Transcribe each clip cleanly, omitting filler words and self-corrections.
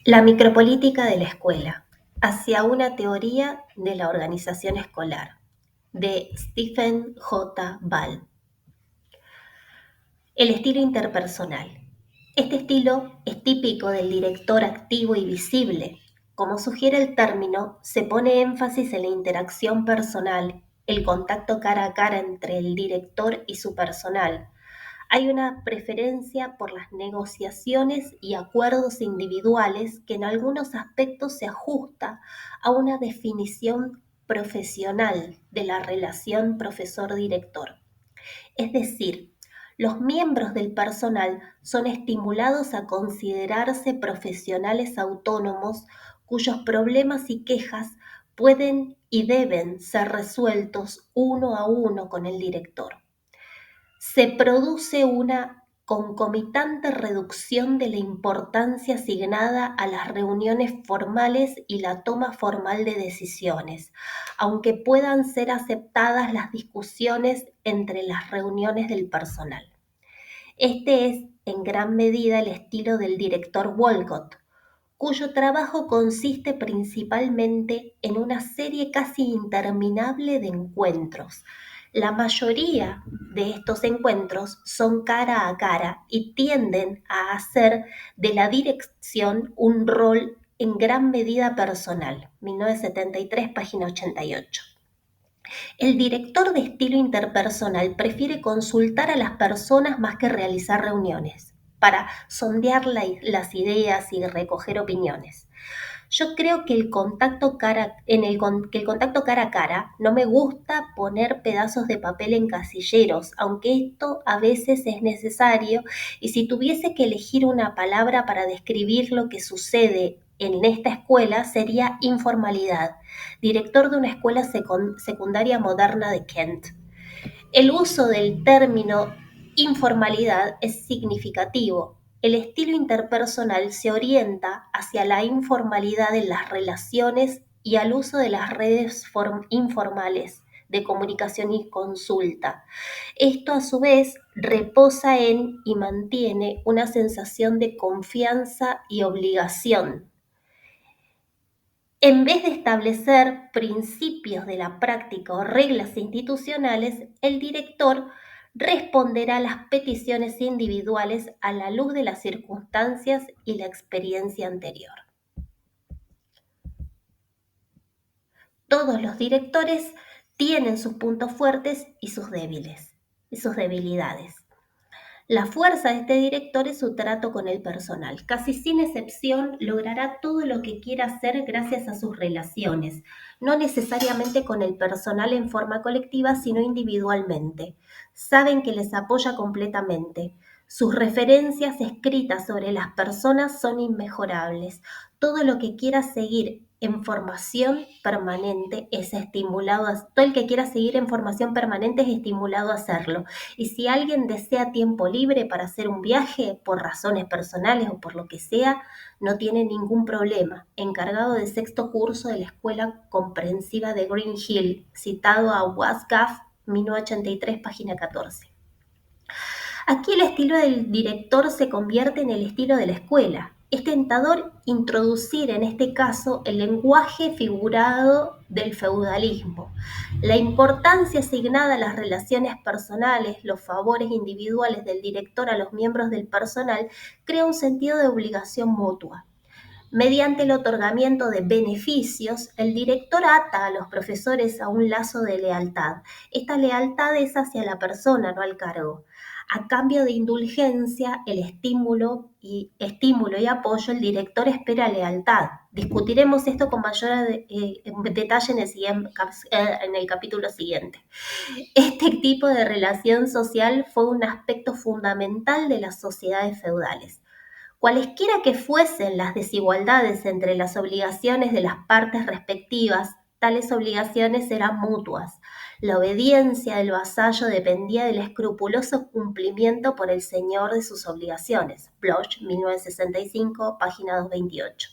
La micropolítica de la escuela, hacia una teoría de la organización escolar, de Stephen J. Ball. El estilo interpersonal. Este estilo es típico del director activo y visible. Como sugiere el término, se pone énfasis en la interacción personal, el contacto cara a cara entre el director y su personal. Hay una preferencia por las negociaciones y acuerdos individuales que en algunos aspectos se ajusta a una definición profesional de la relación profesor-director. Es decir, los miembros del personal son estimulados a considerarse profesionales autónomos cuyos problemas y quejas pueden y deben ser resueltos uno a uno con el director. Se produce una concomitante reducción de la importancia asignada a las reuniones formales y la toma formal de decisiones, aunque puedan ser aceptadas las discusiones entre las reuniones del personal. Este es, en gran medida, el estilo del director Walcott, cuyo trabajo consiste principalmente en una serie casi interminable de encuentros. La mayoría de estos encuentros son cara a cara y tienden a hacer de la dirección un rol en gran medida personal. 1973, página 88. El director de estilo interpersonal prefiere consultar a las personas más que realizar reuniones para sondear las ideas y recoger opiniones. Yo creo que el contacto cara a cara no me gusta poner pedazos de papel en casilleros, aunque esto a veces es necesario, y si tuviese que elegir una palabra para describir lo que sucede en esta escuela sería informalidad, director de una escuela secundaria moderna de Kent. El uso del término informalidad es significativo. El estilo interpersonal se orienta hacia la informalidad en las relaciones y al uso de las redes informales de comunicación y consulta. Esto a su vez reposa en y mantiene una sensación de confianza y obligación. En vez de establecer principios de la práctica o reglas institucionales, el director responderá a las peticiones individuales a la luz de las circunstancias y la experiencia anterior. Todos los directores tienen sus puntos fuertes y sus debilidades. La fuerza de este director es su trato con el personal. Casi sin excepción, logrará todo lo que quiera hacer gracias a sus relaciones, no necesariamente con el personal en forma colectiva, sino individualmente. Saben que les apoya completamente. Sus referencias escritas sobre las personas son inmejorables. Todo lo que quiera seguir en formación permanente es estimulado, todo el que quiera seguir en formación permanente es estimulado a hacerlo. Y si alguien desea tiempo libre para hacer un viaje por razones personales o por lo que sea, no tiene ningún problema. Encargado del sexto curso de la Escuela Comprensiva de Green Hill, citado a Wasgaf, 1983, página 14. Aquí el estilo del director se convierte en el estilo de la escuela. Es tentador introducir en este caso el lenguaje figurado del feudalismo. La importancia asignada a las relaciones personales, los favores individuales del director a los miembros del personal, crea un sentido de obligación mutua. Mediante el otorgamiento de beneficios, el director ata a los profesores a un lazo de lealtad. Esta lealtad es hacia la persona, no al cargo. A cambio de indulgencia, el estímulo y apoyo, el director espera lealtad. Discutiremos esto con mayor detalle en el capítulo siguiente. Este tipo de relación social fue un aspecto fundamental de las sociedades feudales. Cualesquiera que fuesen las desigualdades entre las obligaciones de las partes respectivas, tales obligaciones eran mutuas. La obediencia del vasallo dependía del escrupuloso cumplimiento por el señor de sus obligaciones. Bloch, 1965, página 228.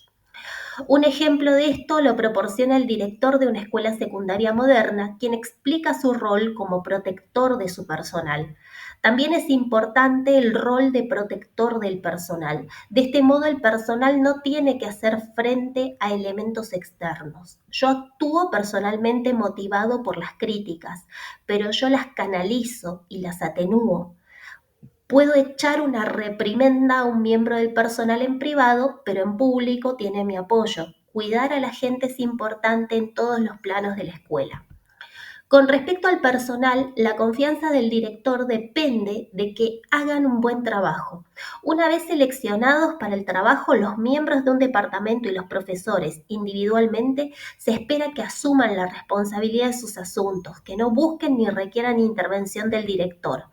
Un ejemplo de esto lo proporciona el director de una escuela secundaria moderna, quien explica su rol como protector de su personal. También es importante el rol de protector del personal. De este modo, el personal no tiene que hacer frente a elementos externos. Yo actúo personalmente motivado por las críticas, pero yo las canalizo y las atenúo. Puedo echar una reprimenda a un miembro del personal en privado, pero en público tiene mi apoyo. Cuidar a la gente es importante en todos los planos de la escuela. Con respecto al personal, la confianza del director depende de que hagan un buen trabajo. Una vez seleccionados para el trabajo, los miembros de un departamento y los profesores individualmente se espera que asuman la responsabilidad de sus asuntos, que no busquen ni requieran intervención del director,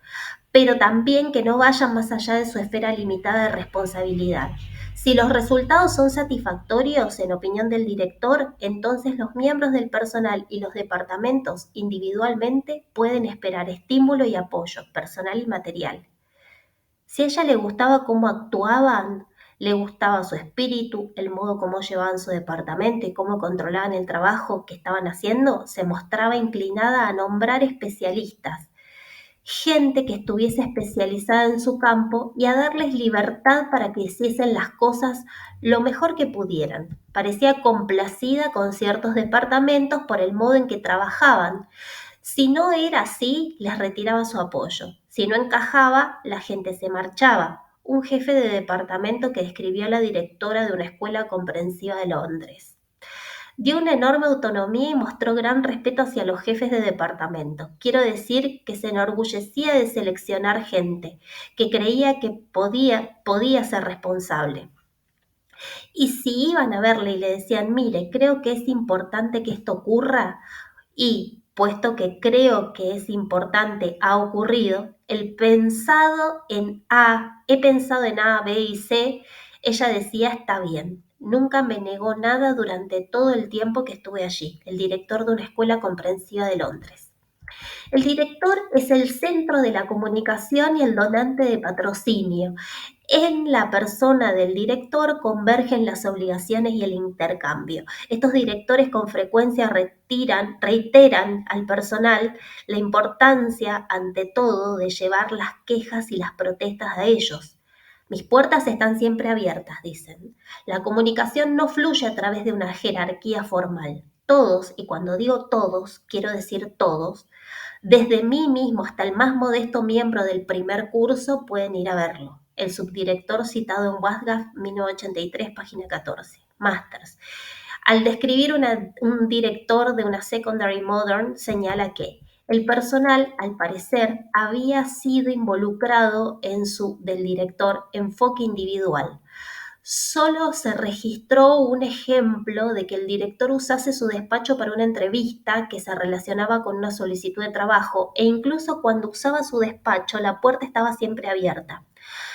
pero también que no vayan más allá de su esfera limitada de responsabilidad. Si los resultados son satisfactorios, en opinión del director, entonces los miembros del personal y los departamentos individualmente pueden esperar estímulo y apoyo personal y material. Si a ella le gustaba cómo actuaban, le gustaba su espíritu, el modo como llevaban su departamento y cómo controlaban el trabajo que estaban haciendo, se mostraba inclinada a nombrar especialistas, gente que estuviese especializada en su campo y a darles libertad para que hiciesen las cosas lo mejor que pudieran. Parecía complacida con ciertos departamentos por el modo en que trabajaban. Si no era así, les retiraba su apoyo. Si no encajaba, la gente se marchaba. Un jefe de departamento que describió a la directora de una escuela comprensiva de Londres. Dio una enorme autonomía y mostró gran respeto hacia los jefes de departamento. Quiero decir que se enorgullecía de seleccionar gente, que creía que podía ser responsable. Y si iban a verle y le decían, mire, creo que es importante que esto ocurra, y puesto que creo que es importante, ha ocurrido, he pensado en A, B y C, ella decía, está bien. Nunca me negó nada durante todo el tiempo que estuve allí, el director de una escuela comprensiva de Londres. El director es el centro de la comunicación y el donante de patrocinio. En la persona del director convergen las obligaciones y el intercambio. Estos directores con frecuencia reiteran al personal la importancia, ante todo, de llevar las quejas y las protestas a ellos. Mis puertas están siempre abiertas, dicen. La comunicación no fluye a través de una jerarquía formal. Todos, y cuando digo todos, quiero decir todos, desde mí mismo hasta el más modesto miembro del primer curso pueden ir a verlo. El subdirector citado en WASGAF 1983, página 14. Masters. Al describir un director de una secondary modern, señala que el personal, al parecer, había sido involucrado en su, del director, enfoque individual. Solo se registró un ejemplo de que el director usase su despacho para una entrevista que se relacionaba con una solicitud de trabajo, e incluso cuando usaba su despacho la puerta estaba siempre abierta.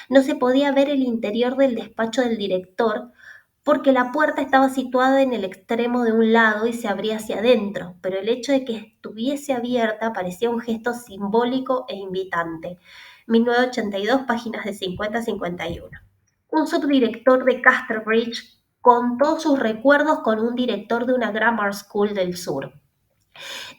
No se podía ver el interior del despacho del director porque la puerta estaba situada en el extremo de un lado y se abría hacia adentro, pero el hecho de que estuviese abierta parecía un gesto simbólico e invitante. 1982, páginas de 50 a 51. Un subdirector de Casterbridge contó sus recuerdos con un director de una grammar school del sur.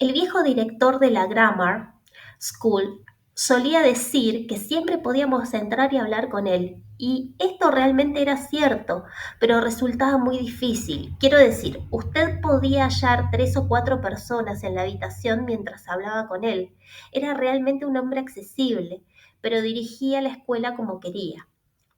El viejo director de la grammar school solía decir que siempre podíamos entrar y hablar con él, y esto realmente era cierto, pero resultaba muy difícil. Quiero decir, usted podía hallar 3 o 4 personas en la habitación mientras hablaba con él. Era realmente un hombre accesible, pero dirigía la escuela como quería.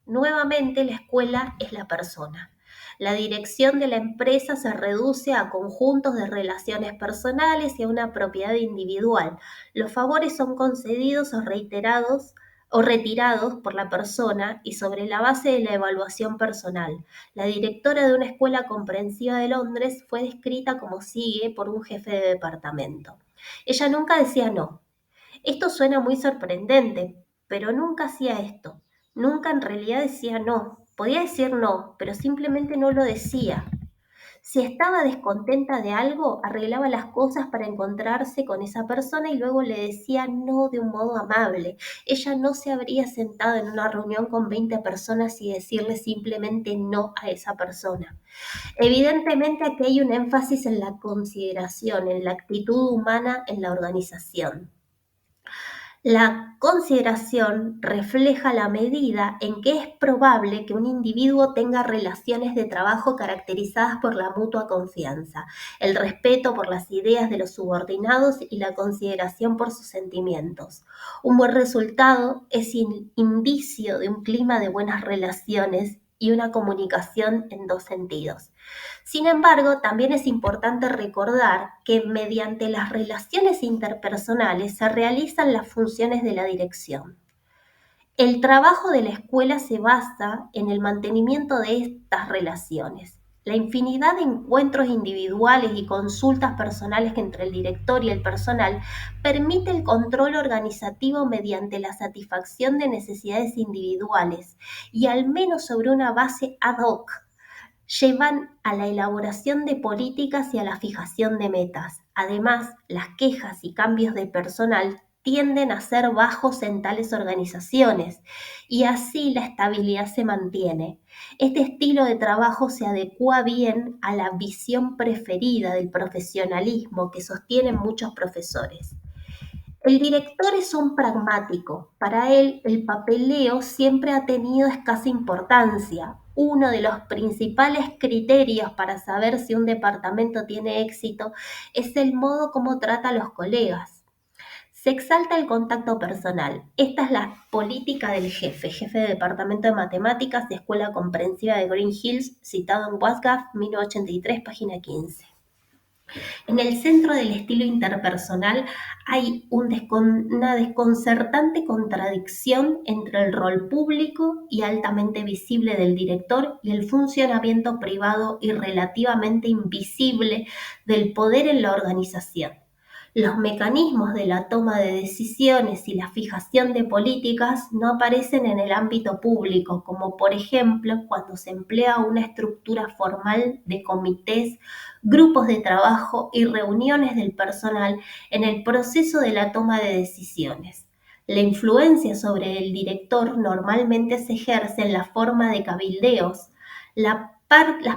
Nuevamente, la escuela es la persona. La dirección de la empresa se reduce a conjuntos de relaciones personales y a una propiedad individual. Los favores son concedidos o retirados por la persona y sobre la base de la evaluación personal. La directora de una escuela comprensiva de Londres fue descrita como sigue por un jefe de departamento. Ella nunca decía no. Esto suena muy sorprendente, pero nunca hacía esto. Nunca en realidad decía no. Podía decir no, pero simplemente no lo decía. Si estaba descontenta de algo, arreglaba las cosas para encontrarse con esa persona y luego le decía no de un modo amable. Ella no se habría sentado en una reunión con 20 personas y decirle simplemente no a esa persona. Evidentemente aquí hay un énfasis en la consideración, en la actitud humana en la organización. La consideración refleja la medida en que es probable que un individuo tenga relaciones de trabajo caracterizadas por la mutua confianza, el respeto por las ideas de los subordinados y la consideración por sus sentimientos. Un buen resultado es indicio de un clima de buenas relaciones y una comunicación en dos sentidos. Sin embargo, también es importante recordar que mediante las relaciones interpersonales se realizan las funciones de la dirección. El trabajo de la escuela se basa en el mantenimiento de estas relaciones. La infinidad de encuentros individuales y consultas personales entre el director y el personal permite el control organizativo mediante la satisfacción de necesidades individuales y al menos sobre una base ad hoc llevan a la elaboración de políticas y a la fijación de metas. Además, las quejas y cambios de personal tienden a ser bajos en tales organizaciones y así la estabilidad se mantiene. Este estilo de trabajo se adecua bien a la visión preferida del profesionalismo que sostienen muchos profesores. El director es un pragmático. Para él, el papeleo siempre ha tenido escasa importancia. Uno de los principales criterios para saber si un departamento tiene éxito es el modo como trata a los colegas. Se exalta el contacto personal. Esta es la política del jefe de departamento de matemáticas de Escuela Comprensiva de Green Hills, citado en WhatsApp 1983, página 15. En el centro del estilo interpersonal hay una desconcertante contradicción entre el rol público y altamente visible del director y el funcionamiento privado y relativamente invisible del poder en la organización. Los mecanismos de la toma de decisiones y la fijación de políticas no aparecen en el ámbito público, como por ejemplo cuando se emplea una estructura formal de comités, grupos de trabajo y reuniones del personal en el proceso de la toma de decisiones. La influencia sobre el director normalmente se ejerce en la forma de cabildeos. Las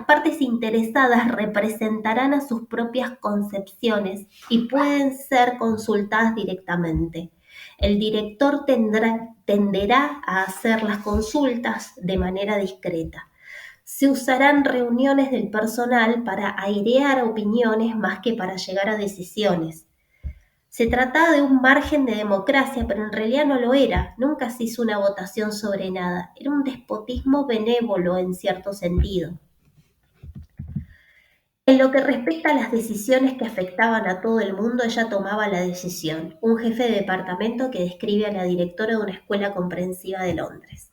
partes interesadas representarán a sus propias concepciones y pueden ser consultadas directamente. El director tenderá a hacer las consultas de manera discreta. Se usarán reuniones del personal para airear opiniones más que para llegar a decisiones. Se trataba de un margen de democracia, pero en realidad no lo era. Nunca se hizo una votación sobre nada. Era un despotismo benévolo en cierto sentido. En lo que respecta a las decisiones que afectaban a todo el mundo, ella tomaba la decisión. Un jefe de departamento que describe a la directora de una escuela comprensiva de Londres.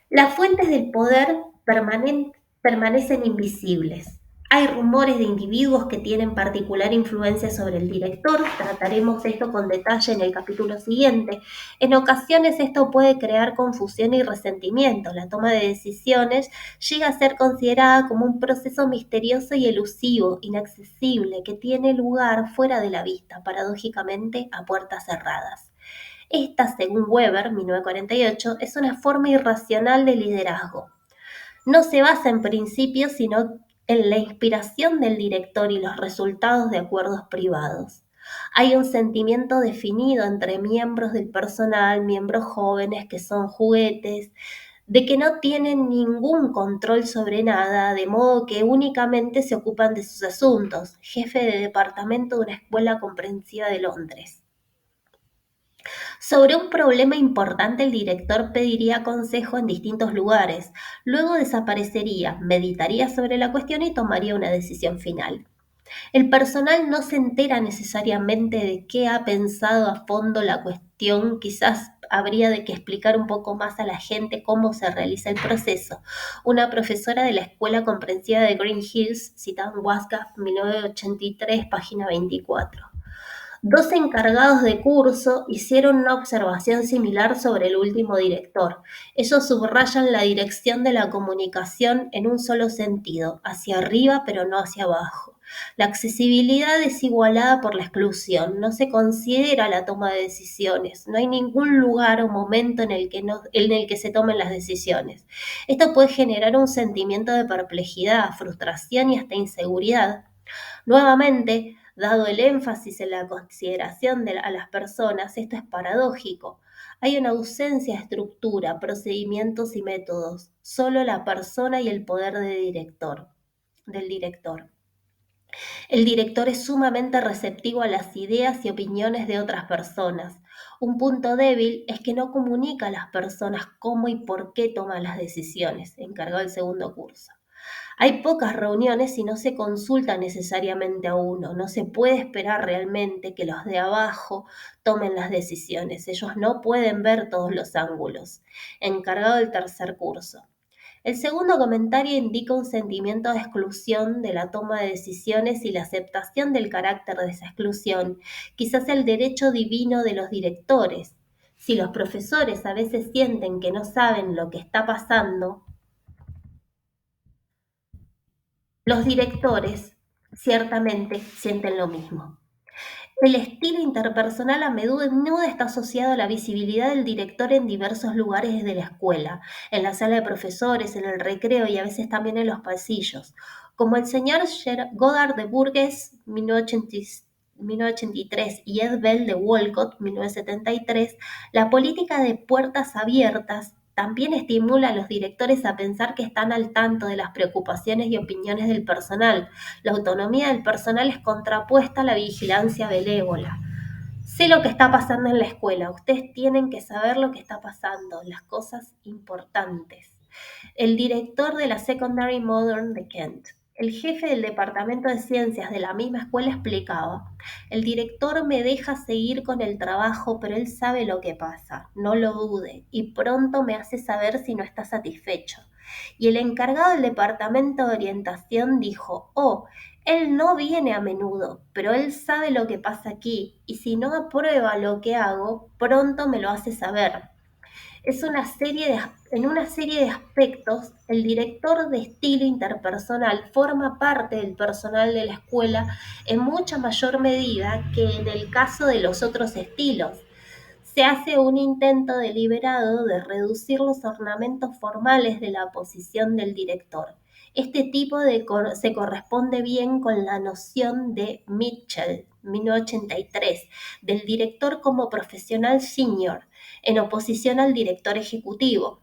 Las fuentes del poder permanecen invisibles. Hay rumores de individuos que tienen particular influencia sobre el director. Trataremos esto con detalle en el capítulo siguiente. En ocasiones esto puede crear confusión y resentimiento. La toma de decisiones llega a ser considerada como un proceso misterioso y elusivo, inaccesible, que tiene lugar fuera de la vista, paradójicamente a puertas cerradas. Esta, según Weber, 1948, es una forma irracional de liderazgo. No se basa en principios, sino en la inspiración del director y los resultados de acuerdos privados. Hay un sentimiento definido entre miembros del personal, miembros jóvenes que son juguetes, de que no tienen ningún control sobre nada, de modo que únicamente se ocupan de sus asuntos. Jefe de departamento de una escuela comprensiva de Londres. Sobre un problema importante, el director pediría consejo en distintos lugares, luego desaparecería, meditaría sobre la cuestión y tomaría una decisión final. El personal no se entera necesariamente de qué ha pensado a fondo la cuestión, quizás habría de que explicar un poco más a la gente cómo se realiza el proceso. Una profesora de la Escuela Comprensiva de Green Hills, citada en WhatsApp 1983, página 24. Dos encargados de curso hicieron una observación similar sobre el último director. Ellos subrayan la dirección de la comunicación en un solo sentido, hacia arriba pero no hacia abajo. La accesibilidad es igualada por la exclusión, no se considera la toma de decisiones, no hay ningún lugar o momento en el que se tomen las decisiones. Esto puede generar un sentimiento de perplejidad, frustración y hasta inseguridad. Nuevamente, Dado el énfasis en la consideración a las personas, esto es paradójico. Hay una ausencia de estructura, procedimientos y métodos, solo la persona y el poder del director. El director es sumamente receptivo a las ideas y opiniones de otras personas. Un punto débil es que no comunica a las personas cómo y por qué toma las decisiones, encargó el segundo curso. Hay pocas reuniones y no se consulta necesariamente a uno. No se puede esperar realmente que los de abajo tomen las decisiones. Ellos no pueden ver todos los ángulos. Encargado del tercer curso. El segundo comentario indica un sentimiento de exclusión de la toma de decisiones y la aceptación del carácter de esa exclusión, quizás el derecho divino de los directores. Si los profesores a veces sienten que no saben lo que está pasando, los directores ciertamente sienten lo mismo. El estilo interpersonal a menudo está asociado a la visibilidad del director en diversos lugares de la escuela, en la sala de profesores, en el recreo y a veces también en los pasillos. Como el señor Goddard de Burgess, 1983, y Ed Bell de Walcott, 1973, la política de puertas abiertas también estimula a los directores a pensar que están al tanto de las preocupaciones y opiniones del personal. La autonomía del personal es contrapuesta a la vigilancia benévola. Sé lo que está pasando en la escuela. Ustedes tienen que saber lo que está pasando, las cosas importantes. El director de la Secondary Modern de Kent. El jefe del departamento de ciencias de la misma escuela explicaba: el director me deja seguir con el trabajo, pero él sabe lo que pasa, no lo dude, y pronto me hace saber si no está satisfecho. Y el encargado del departamento de orientación dijo: oh, él no viene a menudo, pero él sabe lo que pasa aquí, y si no aprueba lo que hago, pronto me lo hace saber. En una serie de aspectos, el director de estilo interpersonal forma parte del personal de la escuela en mucha mayor medida que en el caso de los otros estilos. Se hace un intento deliberado de reducir los ornamentos formales de la posición del director. Este se corresponde bien con la noción de Mitchell, 1983, del director como profesional senior, en oposición al director ejecutivo.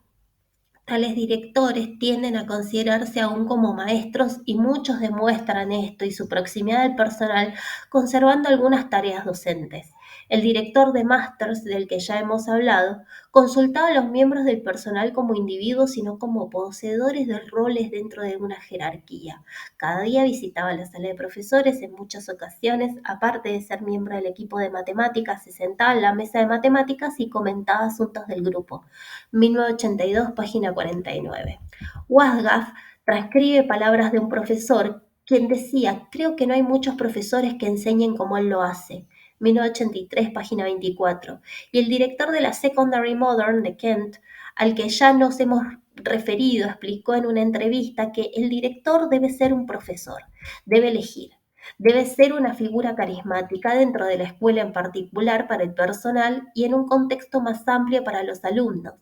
Tales directores tienden a considerarse aún como maestros y muchos demuestran esto y su proximidad al personal conservando algunas tareas docentes. El director de másters, del que ya hemos hablado, consultaba a los miembros del personal como individuos y no como poseedores de roles dentro de una jerarquía. Cada día visitaba la sala de profesores en muchas ocasiones, aparte de ser miembro del equipo de matemáticas, se sentaba en la mesa de matemáticas y comentaba asuntos del grupo. 1982, página 49. Wasgaf transcribe palabras de un profesor, quien decía: creo que no hay muchos profesores que enseñen como él lo hace. 1983, página 24. Y el director de la Secondary Modern de Kent, al que ya nos hemos referido, explicó en una entrevista que el director debe ser un profesor, debe elegir. Debe ser una figura carismática dentro de la escuela, en particular para el personal, y en un contexto más amplio para los alumnos.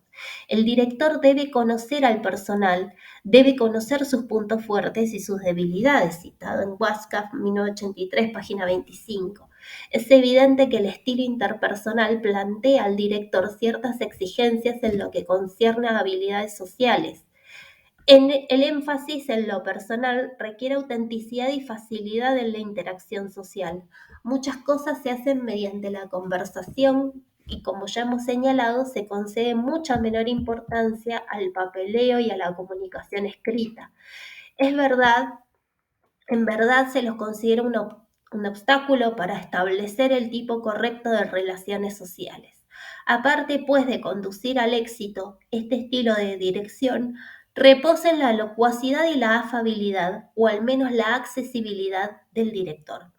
El director debe conocer al personal, debe conocer sus puntos fuertes y sus debilidades, citado en Wasgaf, 1983, página 25. Es evidente que el estilo interpersonal plantea al director ciertas exigencias en lo que concierne a habilidades sociales. El énfasis en lo personal requiere autenticidad y facilidad en la interacción social. Muchas cosas se hacen mediante la conversación y, como ya hemos señalado, se concede mucha menor importancia al papeleo y a la comunicación escrita. Es verdad, en verdad se los considera un obstáculo para establecer el tipo correcto de relaciones sociales. Aparte, pues, de conducir al éxito, este estilo de dirección reposa en la locuacidad y la afabilidad, o al menos la accesibilidad del director.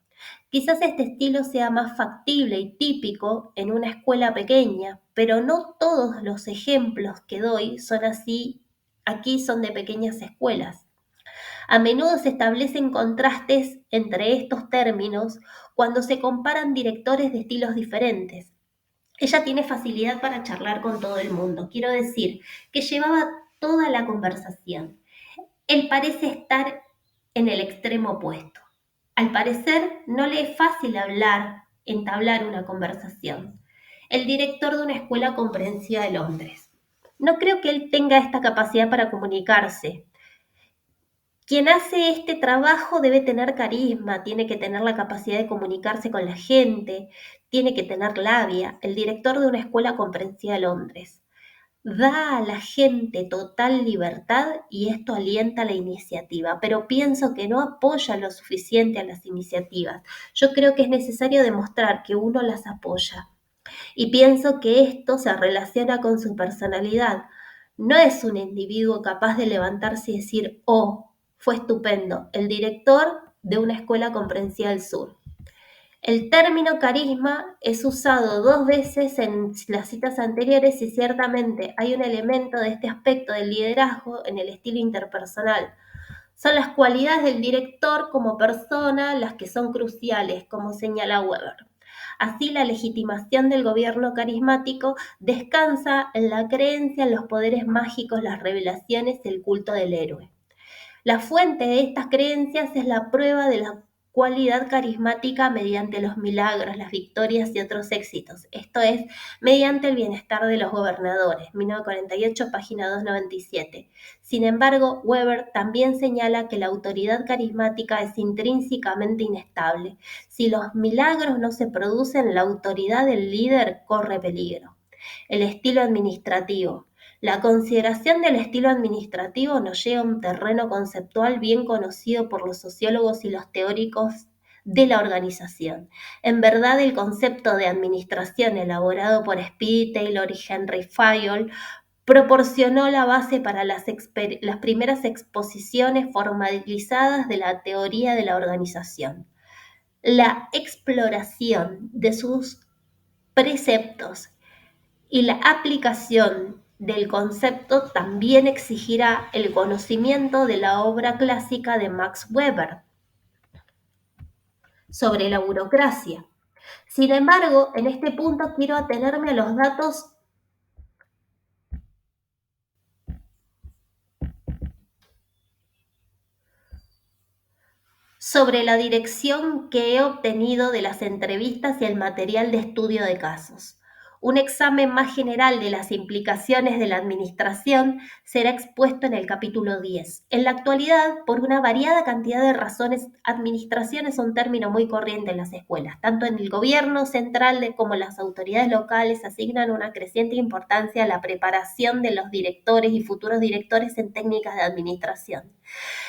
Quizás este estilo sea más factible y típico en una escuela pequeña, pero no todos los ejemplos que doy son así. Aquí son de pequeñas escuelas. A menudo se establecen contrastes entre estos términos cuando se comparan directores de estilos diferentes. Ella tiene facilidad para charlar con todo el mundo. Quiero decir que llevaba toda la conversación. Él parece estar en el extremo opuesto. Al parecer, no le es fácil entablar una conversación. El director de una escuela comprensiva de Londres. No creo que él tenga esta capacidad para comunicarse. Quien hace este trabajo debe tener carisma, tiene que tener la capacidad de comunicarse con la gente, tiene que tener labia. El director de una escuela comprensiva de Londres da a la gente total libertad y esto alienta la iniciativa, pero pienso que no apoya lo suficiente a las iniciativas. Yo creo que es necesario demostrar que uno las apoya y pienso que esto se relaciona con su personalidad. No es un individuo capaz de levantarse y decir, oh, fue estupendo, el director de una escuela comprensiva del sur. El término carisma es usado 2 veces en las citas anteriores y ciertamente hay un elemento de este aspecto del liderazgo en el estilo interpersonal. Son las cualidades del director como persona las que son cruciales, como señala Weber. Así, la legitimación del gobierno carismático descansa en la creencia en los poderes mágicos, las revelaciones y el culto del héroe. La fuente de estas creencias es la prueba de la cualidad carismática mediante los milagros, las victorias y otros éxitos, esto es, mediante el bienestar de los gobernadores, 1948, página 297. Sin embargo, Weber también señala que la autoridad carismática es intrínsecamente inestable. Si los milagros no se producen, la autoridad del líder corre peligro. El estilo administrativo. La consideración del estilo administrativo nos lleva a un terreno conceptual bien conocido por los sociólogos y los teóricos de la organización. En verdad, el concepto de administración elaborado por Speedy Taylor y Henry Fayol proporcionó la base para las primeras exposiciones formalizadas de la teoría de la organización. La exploración de sus preceptos y la aplicación del concepto también exigirá el conocimiento de la obra clásica de Max Weber sobre la burocracia. Sin embargo, en este punto quiero atenerme a los datos sobre la dirección que he obtenido de las entrevistas y el material de estudio de casos. Un examen más general de las implicaciones de la administración será expuesto en el capítulo 10. En la actualidad, por una variada cantidad de razones, administración es un término muy corriente en las escuelas. Tanto en el gobierno central como las autoridades locales asignan una creciente importancia a la preparación de los directores y futuros directores en técnicas de administración.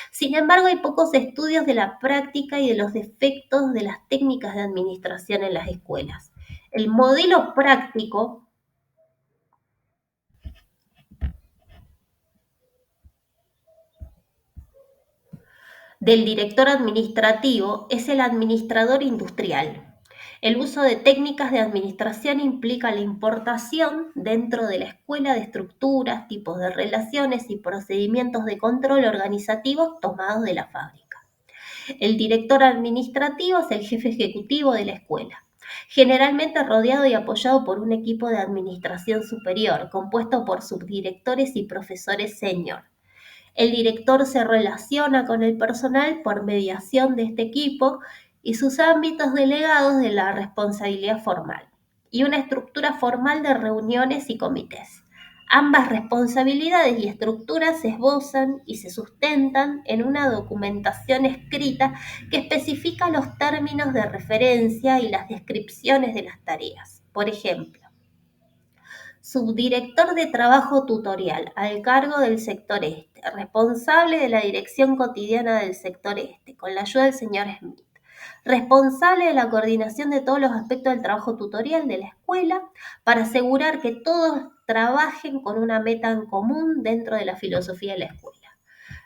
Sin embargo, hay pocos estudios de la práctica y de los efectos de las técnicas de administración en las escuelas. El modelo práctico del director administrativo es el administrador industrial. El uso de técnicas de administración implica la importación dentro de la escuela de estructuras, tipos de relaciones y procedimientos de control organizativos tomados de la fábrica. El director administrativo es el jefe ejecutivo de la escuela, generalmente rodeado y apoyado por un equipo de administración superior, compuesto por subdirectores y profesores senior. El director se relaciona con el personal por mediación de este equipo y sus ámbitos delegados de la responsabilidad formal, y una estructura formal de reuniones y comités. Ambas responsabilidades y estructuras se esbozan y se sustentan en una documentación escrita que especifica los términos de referencia y las descripciones de las tareas. Por ejemplo, subdirector de trabajo tutorial al cargo del sector este, responsable de la dirección cotidiana del sector este, con la ayuda del señor Smith, responsable de la coordinación de todos los aspectos del trabajo tutorial de la escuela para asegurar que todos trabajen con una meta en común dentro de la filosofía de la escuela,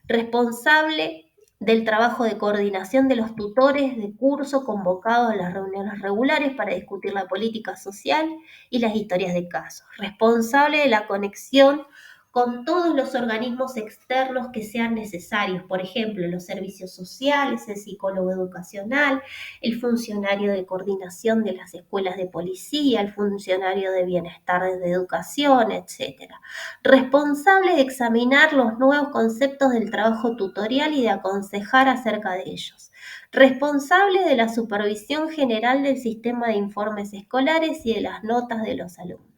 responsable del trabajo de coordinación de los tutores de curso convocados a las reuniones regulares para discutir la política social y las historias de casos, responsable de la conexión con todos los organismos externos que sean necesarios, por ejemplo, los servicios sociales, el psicólogo educacional, el funcionario de coordinación de las escuelas de policía, el funcionario de bienestar de educación, etc. Responsable de examinar los nuevos conceptos del trabajo tutorial y de aconsejar acerca de ellos. Responsable de la supervisión general del sistema de informes escolares y de las notas de los alumnos.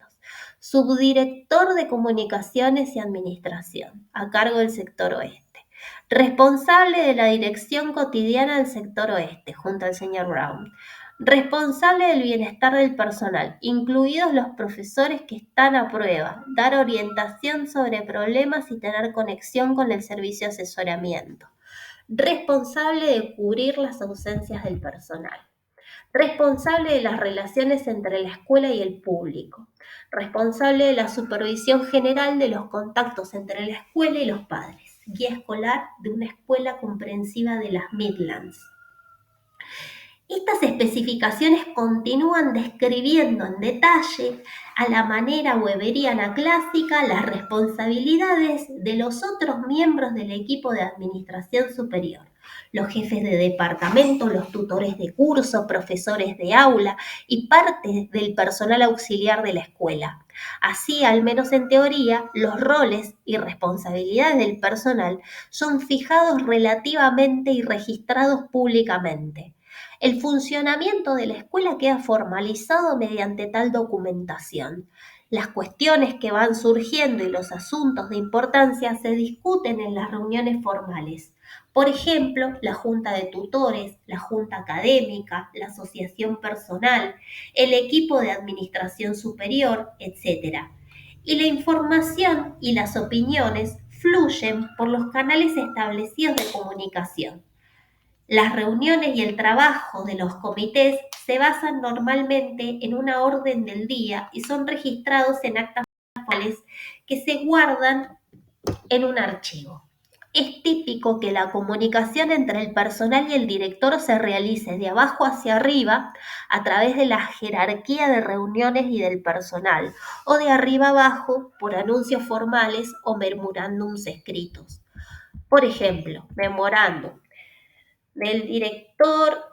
Subdirector de Comunicaciones y Administración, a cargo del sector oeste. Responsable de la dirección cotidiana del sector oeste, junto al señor Brown. Responsable del bienestar del personal, incluidos los profesores que están a prueba, dar orientación sobre problemas y tener conexión con el servicio de asesoramiento. Responsable de cubrir las ausencias del personal. Responsable de las relaciones entre la escuela y el público. Responsable de la supervisión general de los contactos entre la escuela y los padres. Guía escolar de una escuela comprensiva de las Midlands. Estas especificaciones continúan describiendo en detalle, a la manera weberiana clásica, las responsabilidades de los otros miembros del equipo de administración superior, los jefes de departamento, los tutores de curso, profesores de aula y parte del personal auxiliar de la escuela. Así, al menos en teoría, los roles y responsabilidades del personal son fijados relativamente y registrados públicamente. El funcionamiento de la escuela queda formalizado mediante tal documentación. Las cuestiones que van surgiendo y los asuntos de importancia se discuten en las reuniones formales. Por ejemplo, la junta de tutores, la junta académica, la asociación personal, el equipo de administración superior, etc. Y la información y las opiniones fluyen por los canales establecidos de comunicación. Las reuniones y el trabajo de los comités se basan normalmente en una orden del día y son registrados en actas formales que se guardan en un archivo. Es típico que la comunicación entre el personal y el director se realice de abajo hacia arriba a través de la jerarquía de reuniones y del personal, o de arriba abajo por anuncios formales o memorándums escritos. Por ejemplo, memorándum del director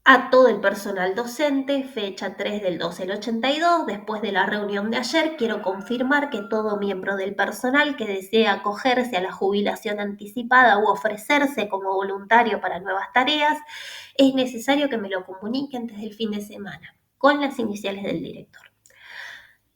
a todo el personal docente, fecha 3 del 12 del 82, después de la reunión de ayer, quiero confirmar que todo miembro del personal que desea acogerse a la jubilación anticipada u ofrecerse como voluntario para nuevas tareas, es necesario que me lo comunique antes del fin de semana, con las iniciales del director.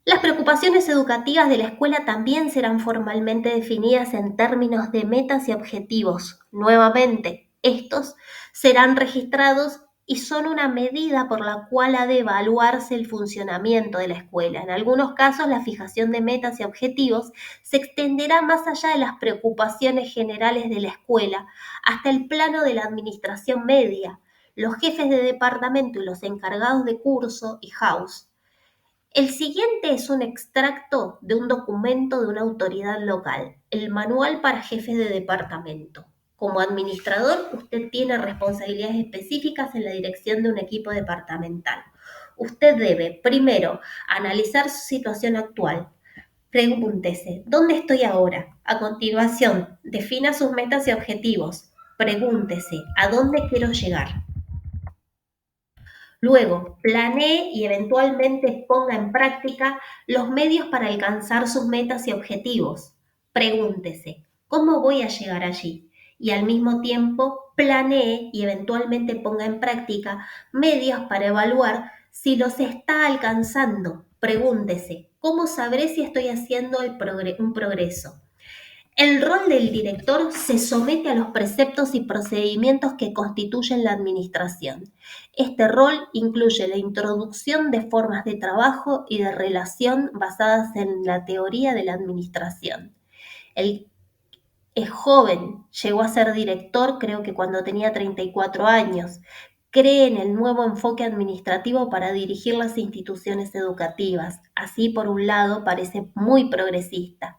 Las preocupaciones educativas de la escuela también serán formalmente definidas en términos de metas y objetivos. Nuevamente, estos serán registrados y son una medida por la cual ha de evaluarse el funcionamiento de la escuela. En algunos casos, la fijación de metas y objetivos se extenderá más allá de las preocupaciones generales de la escuela, hasta el plano de la administración media, los jefes de departamento y los encargados de curso y house. El siguiente es un extracto de un documento de una autoridad local, el Manual para Jefes de Departamento. Como administrador, usted tiene responsabilidades específicas en la dirección de un equipo departamental. Usted debe, primero, analizar su situación actual. Pregúntese, ¿dónde estoy ahora? A continuación, defina sus metas y objetivos. Pregúntese, ¿a dónde quiero llegar? Luego, planee y eventualmente ponga en práctica los medios para alcanzar sus metas y objetivos. Pregúntese, ¿cómo voy a llegar allí? Y al mismo tiempo, planee y eventualmente ponga en práctica medios para evaluar si los está alcanzando. Pregúntese, ¿cómo sabré si estoy haciendo un progreso? El rol del director se somete a los preceptos y procedimientos que constituyen la administración. Este rol incluye la introducción de formas de trabajo y de relación basadas en la teoría de la administración. El es joven, llegó a ser director creo que cuando tenía 34 años. Cree en el nuevo enfoque administrativo para dirigir las instituciones educativas. Así, por un lado, parece muy progresista.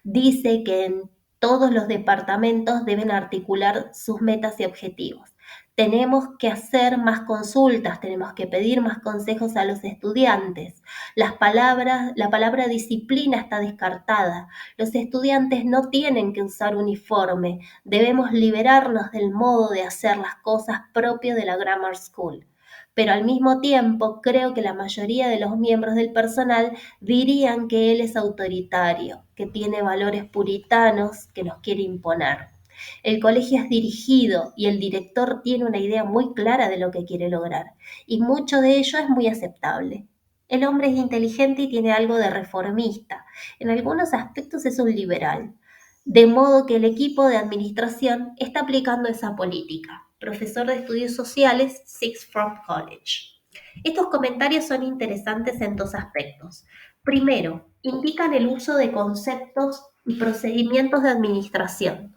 Dice que en todos los departamentos deben articular sus metas y objetivos. Tenemos que hacer más consultas, tenemos que pedir más consejos a los estudiantes. La palabra disciplina está descartada. Los estudiantes no tienen que usar uniforme. Debemos liberarnos del modo de hacer las cosas propio de la Grammar School. Pero al mismo tiempo creo que la mayoría de los miembros del personal dirían que él es autoritario, que tiene valores puritanos que nos quiere imponer. El colegio es dirigido y el director tiene una idea muy clara de lo que quiere lograr, y mucho de ello es muy aceptable. El hombre es inteligente y tiene algo de reformista. En algunos aspectos es un liberal. De modo que el equipo de administración está aplicando esa política. Profesor de Estudios Sociales, Sixth Form College. Estos comentarios son interesantes en dos aspectos. Primero, indican el uso de conceptos y procedimientos de administración.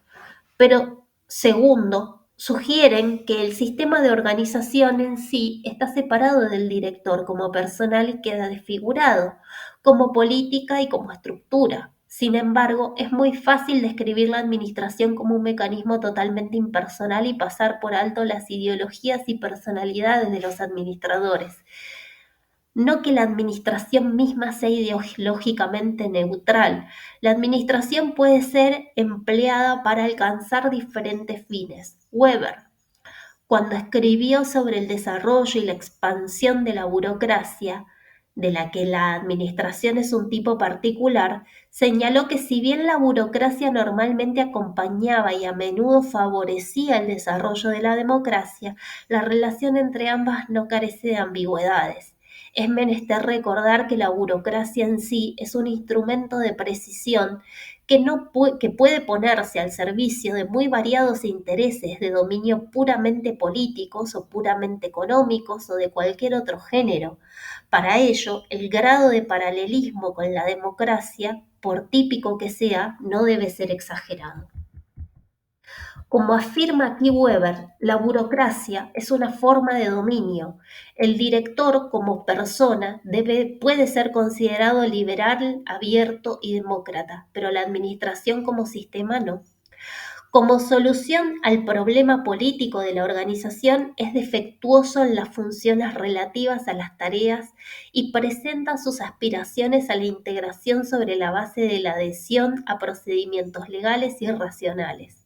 Pero segundo, sugieren que el sistema de organización en sí está separado del director como personal y queda desfigurado, como política y como estructura. Sin embargo, es muy fácil describir la administración como un mecanismo totalmente impersonal y pasar por alto las ideologías y personalidades de los administradores. No que la administración misma sea ideológicamente neutral. La administración puede ser empleada para alcanzar diferentes fines. Weber, cuando escribió sobre el desarrollo y la expansión de la burocracia, de la que la administración es un tipo particular, señaló que si bien la burocracia normalmente acompañaba y a menudo favorecía el desarrollo de la democracia, la relación entre ambas no carece de ambigüedades. Es menester recordar que la burocracia en sí es un instrumento de precisión que puede ponerse al servicio de muy variados intereses de dominio puramente políticos o puramente económicos o de cualquier otro género. Para ello, el grado de paralelismo con la democracia, por típico que sea, no debe ser exagerado. Como afirma aquí Weber, la burocracia es una forma de dominio. El director como persona puede ser considerado liberal, abierto y demócrata, pero la administración como sistema no. Como solución al problema político de la organización, es defectuoso en las funciones relativas a las tareas y presenta sus aspiraciones a la integración sobre la base de la adhesión a procedimientos legales y racionales.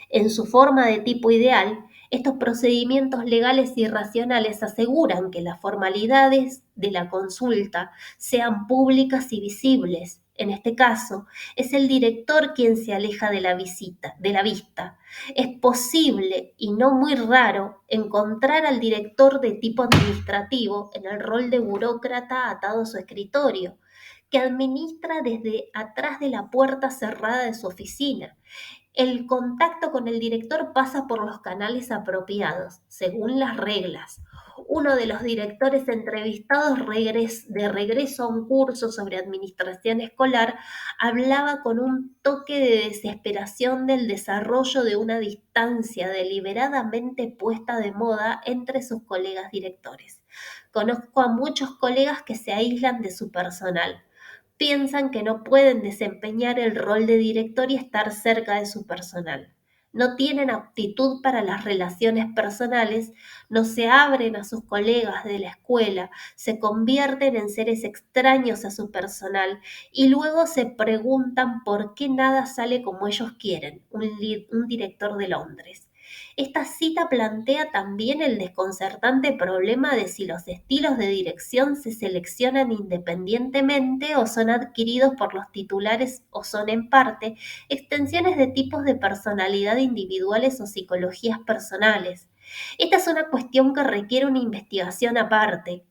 En su forma de tipo ideal, estos procedimientos legales y racionales aseguran que las formalidades de la consulta sean públicas y visibles. En este caso, es el director quien se aleja de la vista. Es posible y no muy raro encontrar al director de tipo administrativo en el rol de burócrata atado a su escritorio, que administra desde atrás de la puerta cerrada de su oficina. El contacto con el director pasa por los canales apropiados, según las reglas. Uno de los directores entrevistados de regreso a un curso sobre administración escolar hablaba con un toque de desesperación del desarrollo de una distancia deliberadamente puesta de moda entre sus colegas directores. Conozco a muchos colegas que se aíslan de su personal. Piensan que no pueden desempeñar el rol de director y estar cerca de su personal. No tienen aptitud para las relaciones personales, no se abren a sus colegas de la escuela, se convierten en seres extraños a su personal y luego se preguntan por qué nada sale como ellos quieren, un director de Londres. Esta cita plantea también el desconcertante problema de si los estilos de dirección se seleccionan independientemente o son adquiridos por los titulares o son en parte extensiones de tipos de personalidad individuales o psicologías personales. Esta es una cuestión que requiere una investigación aparte.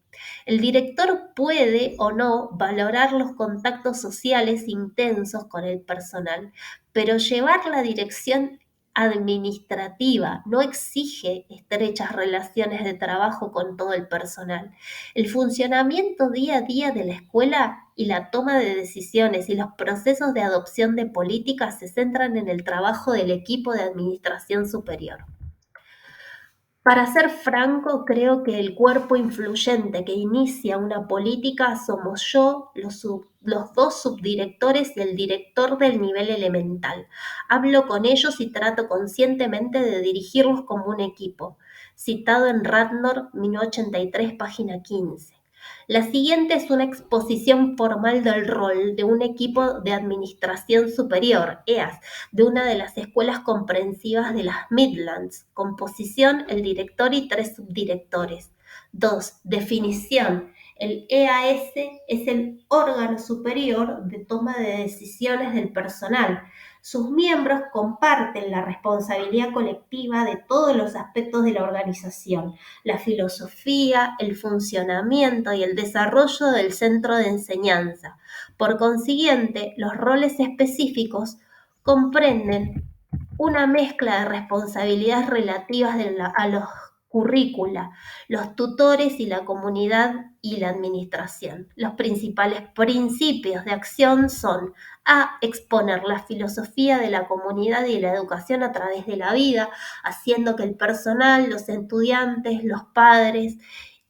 El director puede o no valorar los contactos sociales intensos con el personal, pero llevar la dirección administrativa no exige estrechas relaciones de trabajo con todo el personal. El funcionamiento día a día de la escuela y la toma de decisiones y los procesos de adopción de políticas se centran en el trabajo del equipo de administración superior. Para ser franco, creo que el cuerpo influyente que inicia una política somos yo, los dos subdirectores y el director del nivel elemental. Hablo con ellos y trato conscientemente de dirigirlos como un equipo. citado en Radnor 1983, página 15. La siguiente es una exposición formal del rol de un equipo de administración superior, EAS, de una de las escuelas comprensivas de las Midlands. Composición: el director y 3 subdirectores. 2. Definición: el EAS es el órgano superior de toma de decisiones del personal. Sus miembros comparten la responsabilidad colectiva de todos los aspectos de la organización, la filosofía, el funcionamiento y el desarrollo del centro de enseñanza. Por consiguiente, los roles específicos comprenden una mezcla de responsabilidades relativas a los currícula, los tutores y la comunidad y la administración. Los principales principios de acción son: a. Exponer la filosofía de la comunidad y la educación a través de la vida, haciendo que el personal, los estudiantes, los padres,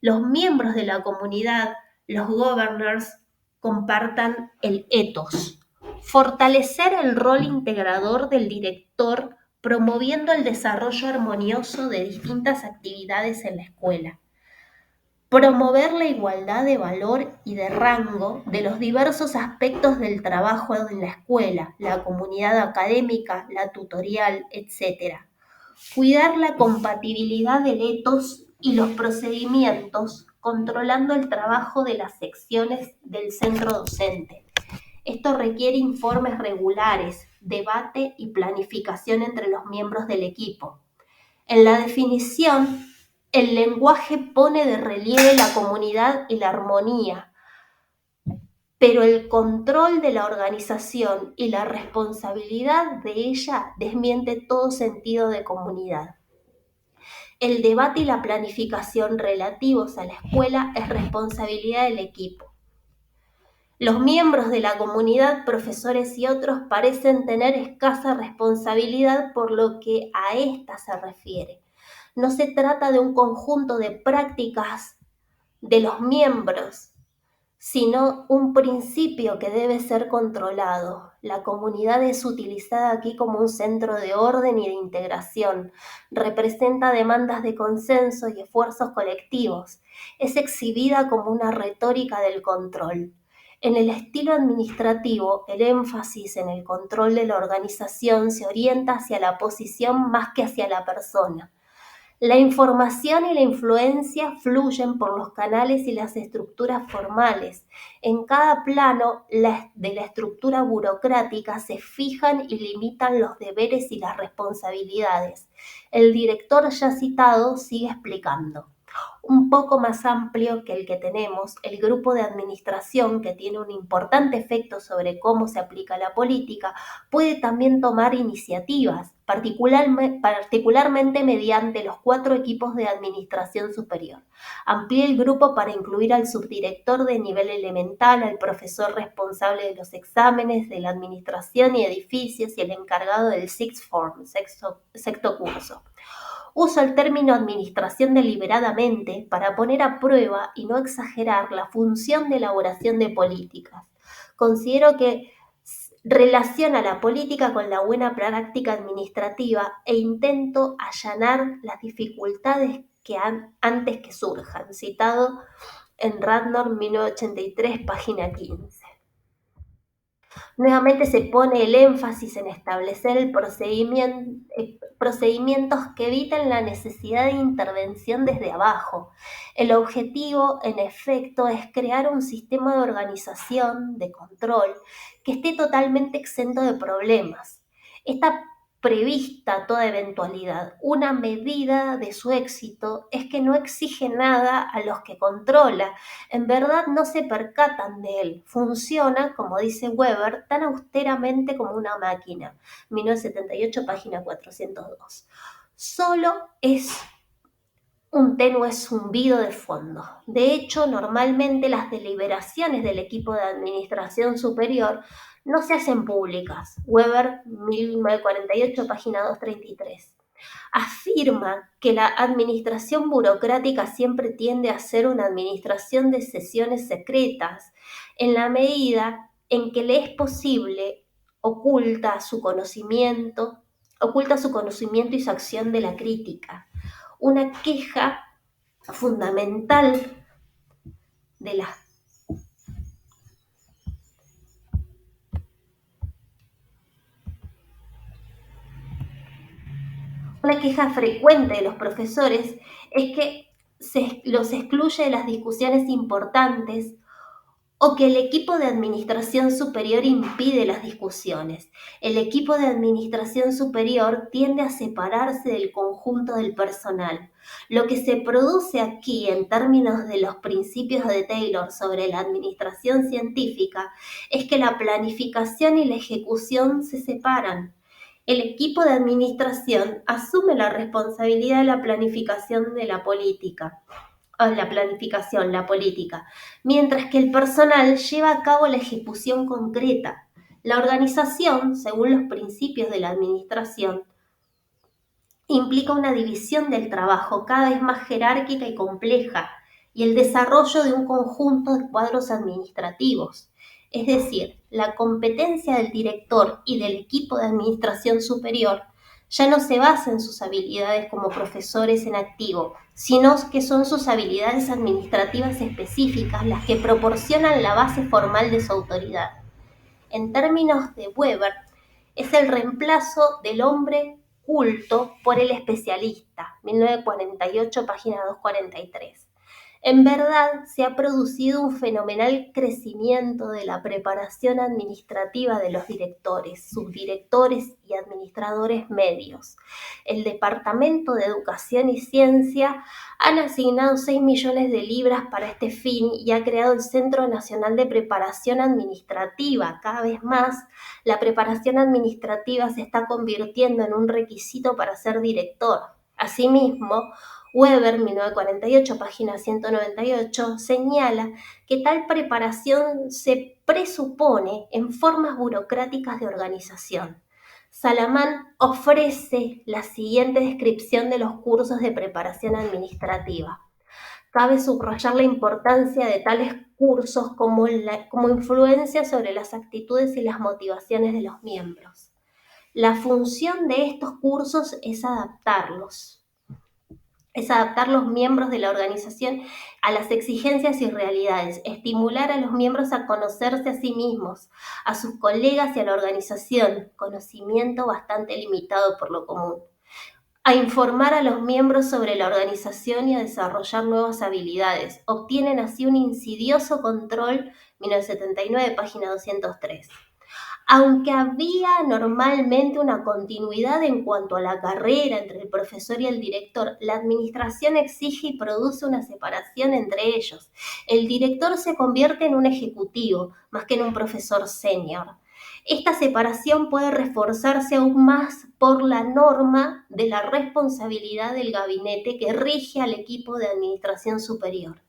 los miembros de la comunidad, los governors, compartan el ethos. Fortalecer el rol integrador del director, promoviendo el desarrollo armonioso de distintas actividades en la escuela. Promover la igualdad de valor y de rango de los diversos aspectos del trabajo en la escuela, la comunidad académica, la tutorial, etc. Cuidar la compatibilidad del ethos y los procedimientos, controlando el trabajo de las secciones del centro docente. Esto requiere informes regulares, debate y planificación entre los miembros del equipo. En la definición, el lenguaje pone de relieve la comunidad y la armonía, pero el control de la organización y la responsabilidad de ella desmiente todo sentido de comunidad. El debate y la planificación relativos a la escuela es responsabilidad del equipo. Los miembros de la comunidad, profesores y otros parecen tener escasa responsabilidad por lo que a esta se refiere. No se trata de un conjunto de prácticas de los miembros, sino un principio que debe ser controlado. La comunidad es utilizada aquí como un centro de orden y de integración. Representa demandas de consenso y esfuerzos colectivos. Es exhibida como una retórica del control. En el estilo administrativo, el énfasis en el control de la organización se orienta hacia la posición más que hacia la persona. La información y la influencia fluyen por los canales y las estructuras formales. En cada plano de la estructura burocrática se fijan y limitan los deberes y las responsabilidades. El director ya citado sigue explicando. Un poco más amplio que el que tenemos, el grupo de administración, que tiene un importante efecto sobre cómo se aplica la política, puede también tomar iniciativas, particularmente mediante los 4 equipos de administración superior. Amplía el grupo para incluir al subdirector de nivel elemental, al profesor responsable de los exámenes de la administración y edificios y el encargado del sixth form, sexto curso. Uso el término administración deliberadamente para poner a prueba y no exagerar la función de elaboración de políticas. Considero que relaciona la política con la buena práctica administrativa e intento allanar las dificultades que antes que surjan, citado en Radnor 1983, página 15. Nuevamente se pone el énfasis en establecer procedimientos que eviten la necesidad de intervención desde abajo. El objetivo, en efecto, es crear un sistema de organización, de control, que esté totalmente exento de problemas. Está prevista toda eventualidad. Una medida de su éxito es que no exige nada a los que controla. En verdad no se percatan de él. Funciona, como dice Weber, tan austeramente como una máquina. 1978, página 402. Solo es un tenue zumbido de fondo. De hecho, normalmente las deliberaciones del equipo de administración superior no se hacen públicas. Weber, 1948, página 233. Afirma que la administración burocrática siempre tiende a ser una administración de sesiones secretas, en la medida en que le es posible, oculta su conocimiento y su acción de la crítica. una queja fundamental de las Una queja frecuente de los profesores es que los excluye de las discusiones importantes o que el equipo de administración superior impide las discusiones. El equipo de administración superior tiende a separarse del conjunto del personal. Lo que se produce aquí en términos de los principios de Taylor sobre la administración científica es que la planificación y la ejecución se separan. El equipo de administración asume la responsabilidad de la planificación de la política, la política, mientras que el personal lleva a cabo la ejecución concreta. La organización, según los principios de la administración, implica una división del trabajo cada vez más jerárquica y compleja y el desarrollo de un conjunto de cuadros administrativos. Es decir, la competencia del director y del equipo de administración superior ya no se basa en sus habilidades como profesores en activo, sino que son sus habilidades administrativas específicas las que proporcionan la base formal de su autoridad. En términos de Weber, es el reemplazo del hombre culto por el especialista, 1948, página 243. En verdad, se ha producido un fenomenal crecimiento de la preparación administrativa de los directores, subdirectores y administradores medios. El Departamento de Educación y Ciencia han asignado 6 millones de libras para este fin y ha creado el Centro Nacional de Preparación Administrativa. Cada vez más, la preparación administrativa se está convirtiendo en un requisito para ser director. Asimismo, Weber, 1948, página 198, señala que tal preparación se presupone en formas burocráticas de organización. Salamán ofrece la siguiente descripción de los cursos de preparación administrativa. Cabe subrayar la importancia de tales cursos como influencia sobre las actitudes y las motivaciones de los miembros. La función de estos cursos es adaptar los miembros de la organización a las exigencias y realidades, estimular a los miembros a conocerse a sí mismos, a sus colegas y a la organización, conocimiento bastante limitado por lo común, a informar a los miembros sobre la organización y a desarrollar nuevas habilidades. Obtienen así un insidioso control, 1979, página 203. Aunque había normalmente una continuidad en cuanto a la carrera entre el profesor y el director, la administración exige y produce una separación entre ellos. El director se convierte en un ejecutivo, más que en un profesor senior. Esta separación puede reforzarse aún más por la norma de la responsabilidad del gabinete que rige al equipo de administración superior.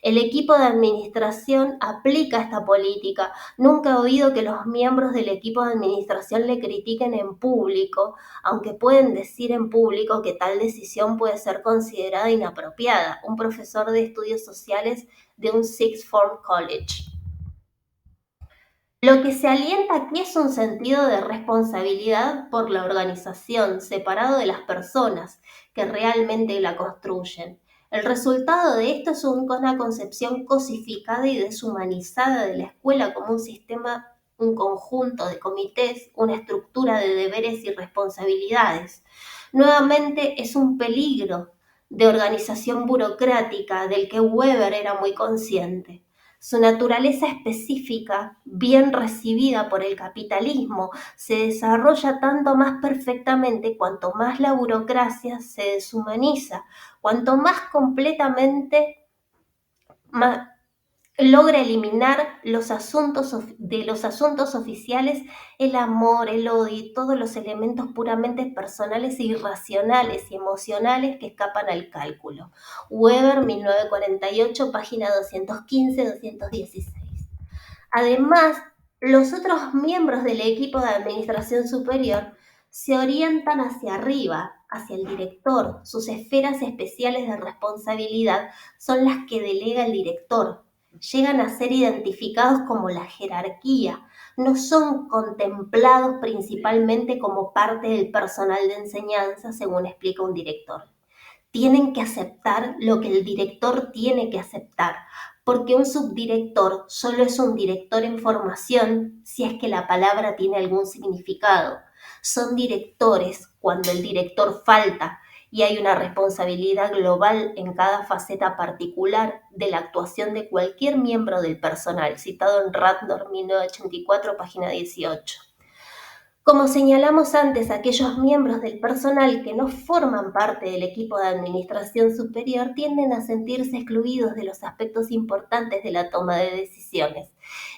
El equipo de administración aplica esta política. Nunca he oído que los miembros del equipo de administración le critiquen en público, aunque pueden decir en público que tal decisión puede ser considerada inapropiada. Un profesor de estudios sociales de un Sixth Form College. Lo que se alienta aquí es un sentido de responsabilidad por la organización, separado de las personas que realmente la construyen. El resultado de esto es una concepción cosificada y deshumanizada de la escuela como un sistema, un conjunto de comités, una estructura de deberes y responsabilidades. Nuevamente es un peligro de organización burocrática del que Weber era muy consciente. Su naturaleza específica, bien recibida por el capitalismo, se desarrolla tanto más perfectamente cuanto más la burocracia se deshumaniza, cuanto más completamente logra eliminar de los asuntos oficiales el amor, el odio y todos los elementos puramente personales e irracionales y emocionales que escapan al cálculo. Weber, 1948, página 215-216. Además, los otros miembros del equipo de administración superior se orientan hacia arriba, hacia el director. Sus esferas especiales de responsabilidad son las que delega el director. Llegan a ser identificados como la jerarquía, no son contemplados principalmente como parte del personal de enseñanza, según explica un director. tienen que aceptar lo que el director tiene que aceptar, porque un subdirector solo es un director en formación si es que la palabra tiene algún significado. Son directores cuando el director falta y hay una responsabilidad global en cada faceta particular de la actuación de cualquier miembro del personal, citado en Radnor 1984, página 18. Como señalamos antes, aquellos miembros del personal que no forman parte del equipo de administración superior tienden a sentirse excluidos de los aspectos importantes de la toma de decisiones.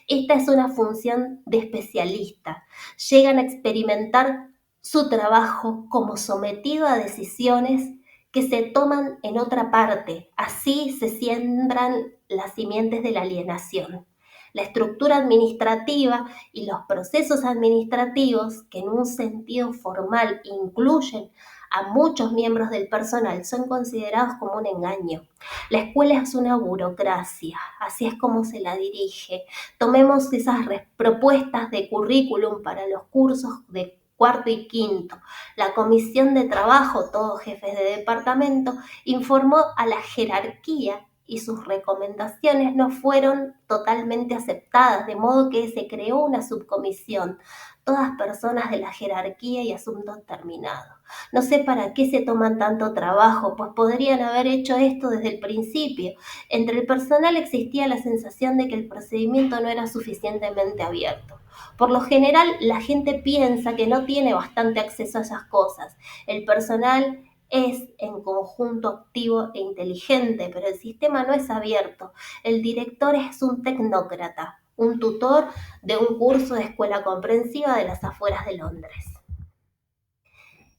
Esta es una función de especialista. Llegan a experimentar su trabajo como sometido a decisiones que se toman en otra parte. Así se siembran las simientes de la alienación. La estructura administrativa y los procesos administrativos, que en un sentido formal incluyen a muchos miembros del personal, son considerados como un engaño. La escuela es una burocracia, así es como se la dirige. Tomemos esas propuestas de currículum para los cursos de cuarto y quinto. La comisión de trabajo, todos jefes de departamento, informó a la jerarquía y sus recomendaciones no fueron totalmente aceptadas, de modo que se creó una subcomisión, todas personas de la jerarquía y asuntos terminados. No sé para qué se toman tanto trabajo, pues podrían haber hecho esto desde el principio. Entre el personal existía la sensación de que el procedimiento no era suficientemente abierto. Por lo general, la gente piensa que no tiene bastante acceso a esas cosas. El personal es en conjunto activo e inteligente, pero el sistema no es abierto. El director es un tecnócrata, un tutor de un curso de escuela comprensiva de las afueras de Londres.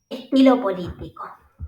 Estilo político.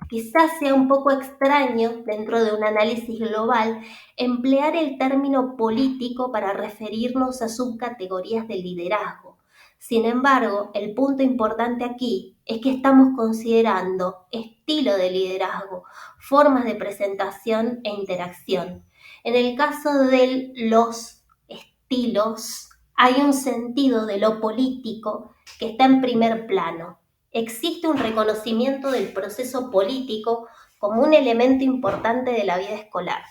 Quizás sea un poco extraño, dentro de un análisis global, emplear el término político para referirnos a subcategorías de liderazgo. Sin embargo, el punto importante aquí es que estamos considerando estilo de liderazgo, formas de presentación e interacción. En el caso de los estilos, hay un sentido de lo político que está en primer plano. Existe un reconocimiento del proceso político como un elemento importante de la vida escolar,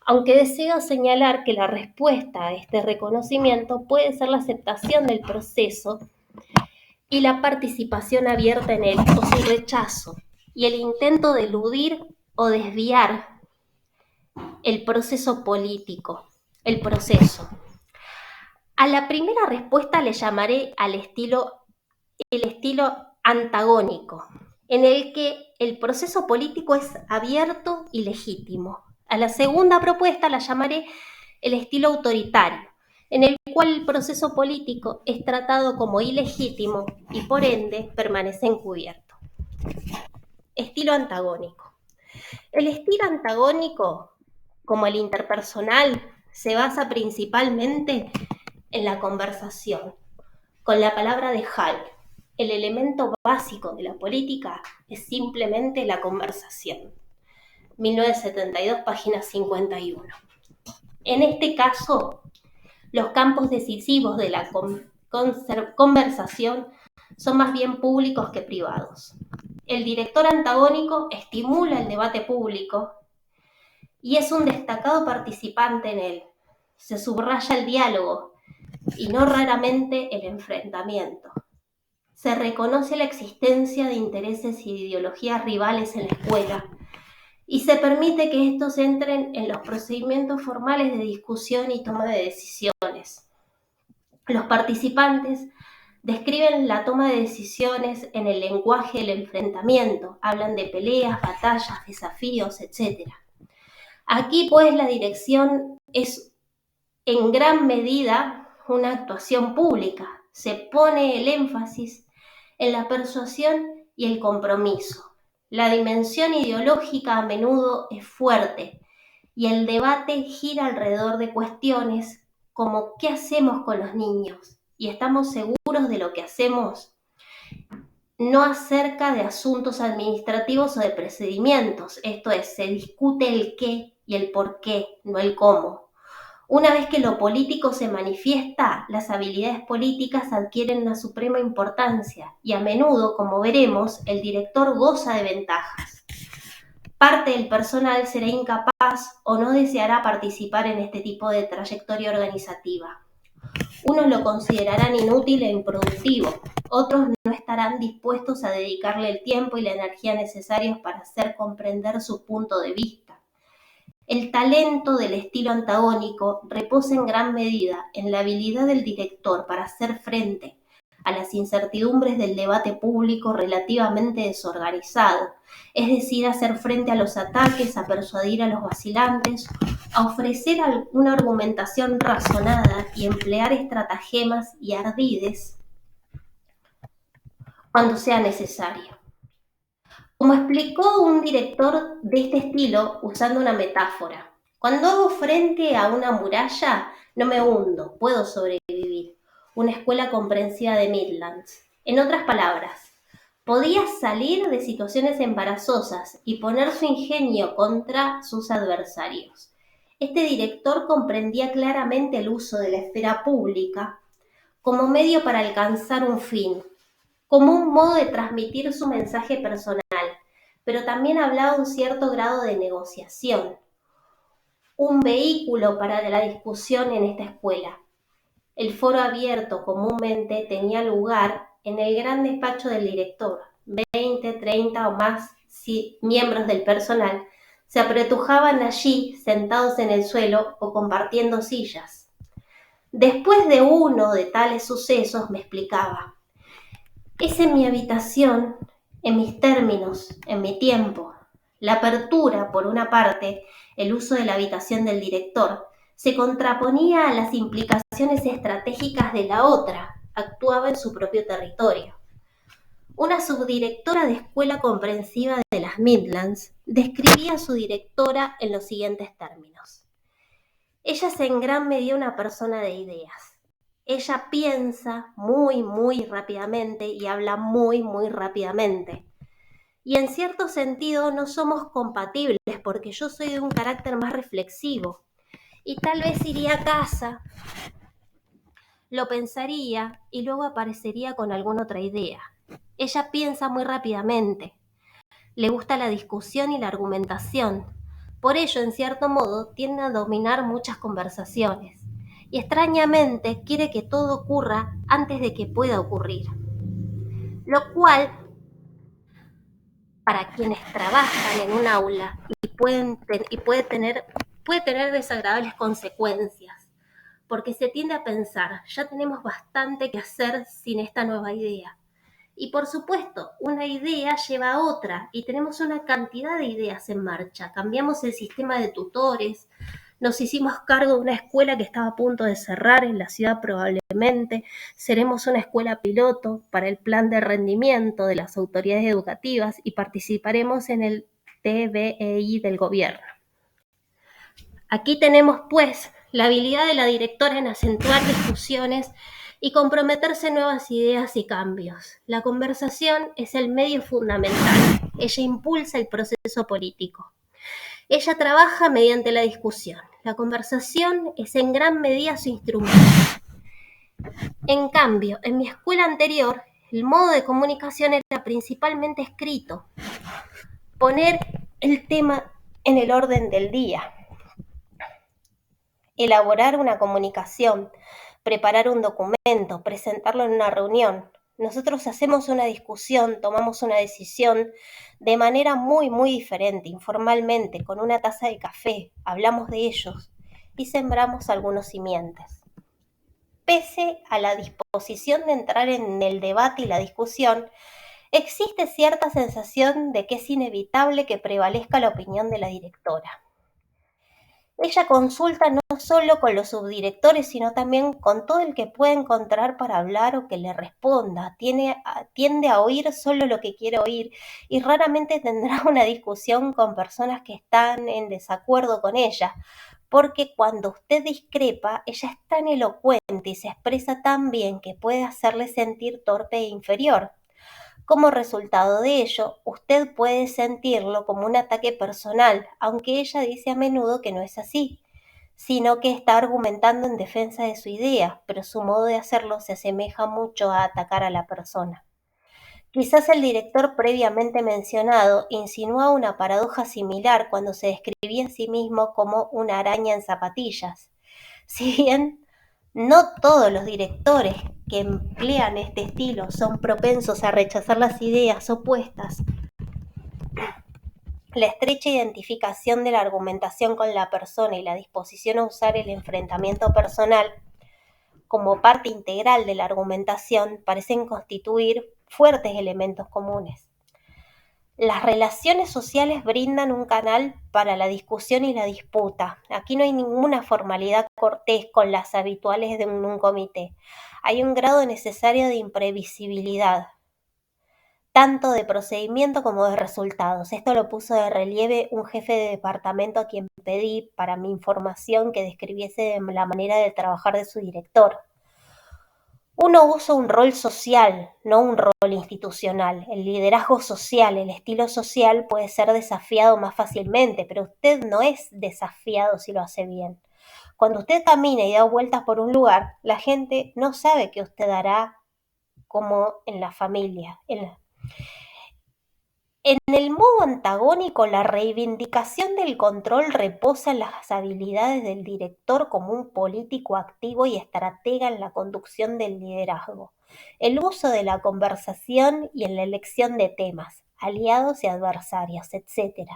aunque deseo señalar que la respuesta a este reconocimiento puede ser la aceptación del proceso y la participación abierta en él o su rechazo, y el intento de eludir o desviar el proceso político, el proceso. A la primera respuesta le llamaré el estilo antagónico, en el que el proceso político es abierto y legítimo. A la segunda propuesta la llamaré el estilo autoritario, en el cual el proceso político es tratado como ilegítimo y por ende permanece encubierto. Estilo antagónico. El estilo antagónico, como el interpersonal, se basa principalmente en la conversación, con la palabra de Hall. El elemento básico de la política es simplemente la conversación. 1972, página 51. En este caso, los campos decisivos de la conversación son más bien públicos que privados. El director antagónico estimula el debate público y es un destacado participante en él. Se subraya el diálogo y no raramente el enfrentamiento. Se reconoce la existencia de intereses y ideologías rivales en la escuela y se permite que estos entren en los procedimientos formales de discusión y toma de decisiones. Los participantes describen la toma de decisiones en el lenguaje del enfrentamiento, hablan de peleas, batallas, desafíos, etc. Aquí, pues, la dirección es en gran medida una actuación pública. Se pone el énfasis en la persuasión y el compromiso. La dimensión ideológica a menudo es fuerte y el debate gira alrededor de cuestiones como ¿qué hacemos con los niños? ¿Y estamos seguros de lo que hacemos? No acerca de asuntos administrativos o de procedimientos, esto es, se discute el qué y el por qué, no el cómo. Una vez que lo político se manifiesta, las habilidades políticas adquieren una suprema importancia y a menudo, como veremos, el director goza de ventajas. Parte del personal será incapaz o no deseará participar en este tipo de trayectoria organizativa. Unos lo considerarán inútil e improductivo, otros no estarán dispuestos a dedicarle el tiempo y la energía necesarios para hacer comprender su punto de vista. El talento del estilo antagónico reposa en gran medida en la habilidad del director para hacer frente a las incertidumbres del debate público relativamente desorganizado, es decir, hacer frente a los ataques, a persuadir a los vacilantes, a ofrecer una argumentación razonada y emplear estratagemas y ardides cuando sea necesario. Como explicó un director de este estilo usando una metáfora, cuando hago frente a una muralla no me hundo, puedo sobrevivir. Una escuela comprensiva de Midlands. En otras palabras, podía salir de situaciones embarazosas y poner su ingenio contra sus adversarios. Este director comprendía claramente el uso de la esfera pública como medio para alcanzar un fin, como un modo de transmitir su mensaje personal, pero también hablaba de un cierto grado de negociación, un vehículo para la discusión en esta escuela. El foro abierto comúnmente tenía lugar en el gran despacho del director. 20, 30 o más miembros del personal se apretujaban allí sentados en el suelo o compartiendo sillas. Después de uno de tales sucesos me explicaba: es en mi habitación, en mis términos, en mi tiempo. La apertura, por una parte, el uso de la habitación del director, se contraponía a las implicaciones estratégicas de la otra, actuaba en su propio territorio. Una subdirectora de escuela comprensiva de las Midlands describía a su directora en los siguientes términos: ella es en gran medida una persona de ideas. Ella piensa muy, muy rápidamente y habla muy, muy rápidamente. Y en cierto sentido no somos compatibles porque yo soy de un carácter más reflexivo. Y tal vez iría a casa, lo pensaría y luego aparecería con alguna otra idea. Ella piensa muy rápidamente. Le gusta la discusión y la argumentación. Por ello, en cierto modo, tiende a dominar muchas conversaciones. Y extrañamente quiere que todo ocurra antes de que pueda ocurrir. Lo cual, para quienes trabajan en un aula puede tener desagradables consecuencias, porque se tiende a pensar, ya tenemos bastante que hacer sin esta nueva idea. Y por supuesto, una idea lleva a otra y tenemos una cantidad de ideas en marcha. Cambiamos el sistema de tutores, nos hicimos cargo de una escuela que estaba a punto de cerrar en la ciudad probablemente, seremos una escuela piloto para el plan de rendimiento de las autoridades educativas y participaremos en el TBEI del gobierno. Aquí tenemos, pues, la habilidad de la directora en acentuar discusiones y comprometerse en nuevas ideas y cambios. La conversación es el medio fundamental. Ella impulsa el proceso político. Ella trabaja mediante la discusión. La conversación es en gran medida su instrumento. En cambio, en mi escuela anterior, el modo de comunicación era principalmente escrito. Poner el tema en el orden del día. Elaborar una comunicación, preparar un documento, presentarlo en una reunión. Nosotros hacemos una discusión, tomamos una decisión de manera muy, muy diferente, informalmente, con una taza de café, hablamos de ellos y sembramos algunos simientes. Pese a la disposición de entrar en el debate y la discusión, existe cierta sensación de que es inevitable que prevalezca la opinión de la directora. Ella consulta no solo con los subdirectores, sino también con todo el que pueda encontrar para hablar o que le responda. Tiende a oír solo lo que quiere oír y raramente tendrá una discusión con personas que están en desacuerdo con ella, porque cuando usted discrepa, ella es tan elocuente y se expresa tan bien que puede hacerle sentir torpe e inferior. Como resultado de ello, usted puede sentirlo como un ataque personal, aunque ella dice a menudo que no es así, sino que está argumentando en defensa de su idea, pero su modo de hacerlo se asemeja mucho a atacar a la persona. Quizás el director previamente mencionado insinuaba una paradoja similar cuando se describía a sí mismo como una araña en zapatillas. Si bien no todos los directores que emplean este estilo son propensos a rechazar las ideas opuestas, la estrecha identificación de la argumentación con la persona y la disposición a usar el enfrentamiento personal como parte integral de la argumentación parecen constituir fuertes elementos comunes. Las relaciones sociales brindan un canal para la discusión y la disputa. Aquí no hay ninguna formalidad cortés con las habituales de un comité. Hay un grado necesario de imprevisibilidad, tanto de procedimiento como de resultados. Esto lo puso de relieve un jefe de departamento a quien pedí para mi información que describiese la manera de trabajar de su director. Uno usa un rol social, no un rol institucional. El liderazgo social, el estilo social puede ser desafiado más fácilmente, pero usted no es desafiado si lo hace bien. Cuando usted camina y da vueltas por un lugar, la gente no sabe que usted hará como en la familia. En el modo antagónico, la reivindicación del control reposa en las habilidades del director como un político activo y estratega en la conducción del liderazgo, el uso de la conversación y en la elección de temas, aliados y adversarios, etc.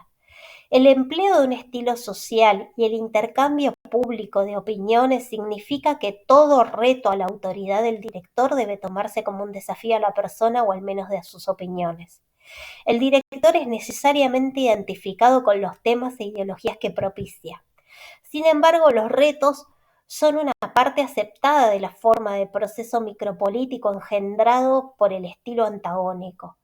El empleo de un estilo social y el intercambio público de opiniones significa que todo reto a la autoridad del director debe tomarse como un desafío a la persona o al menos de sus opiniones. El director es necesariamente identificado con los temas e ideologías que propicia. Sin embargo, los retos son una parte aceptada de la forma de proceso micropolítico engendrado por el estilo antagónico.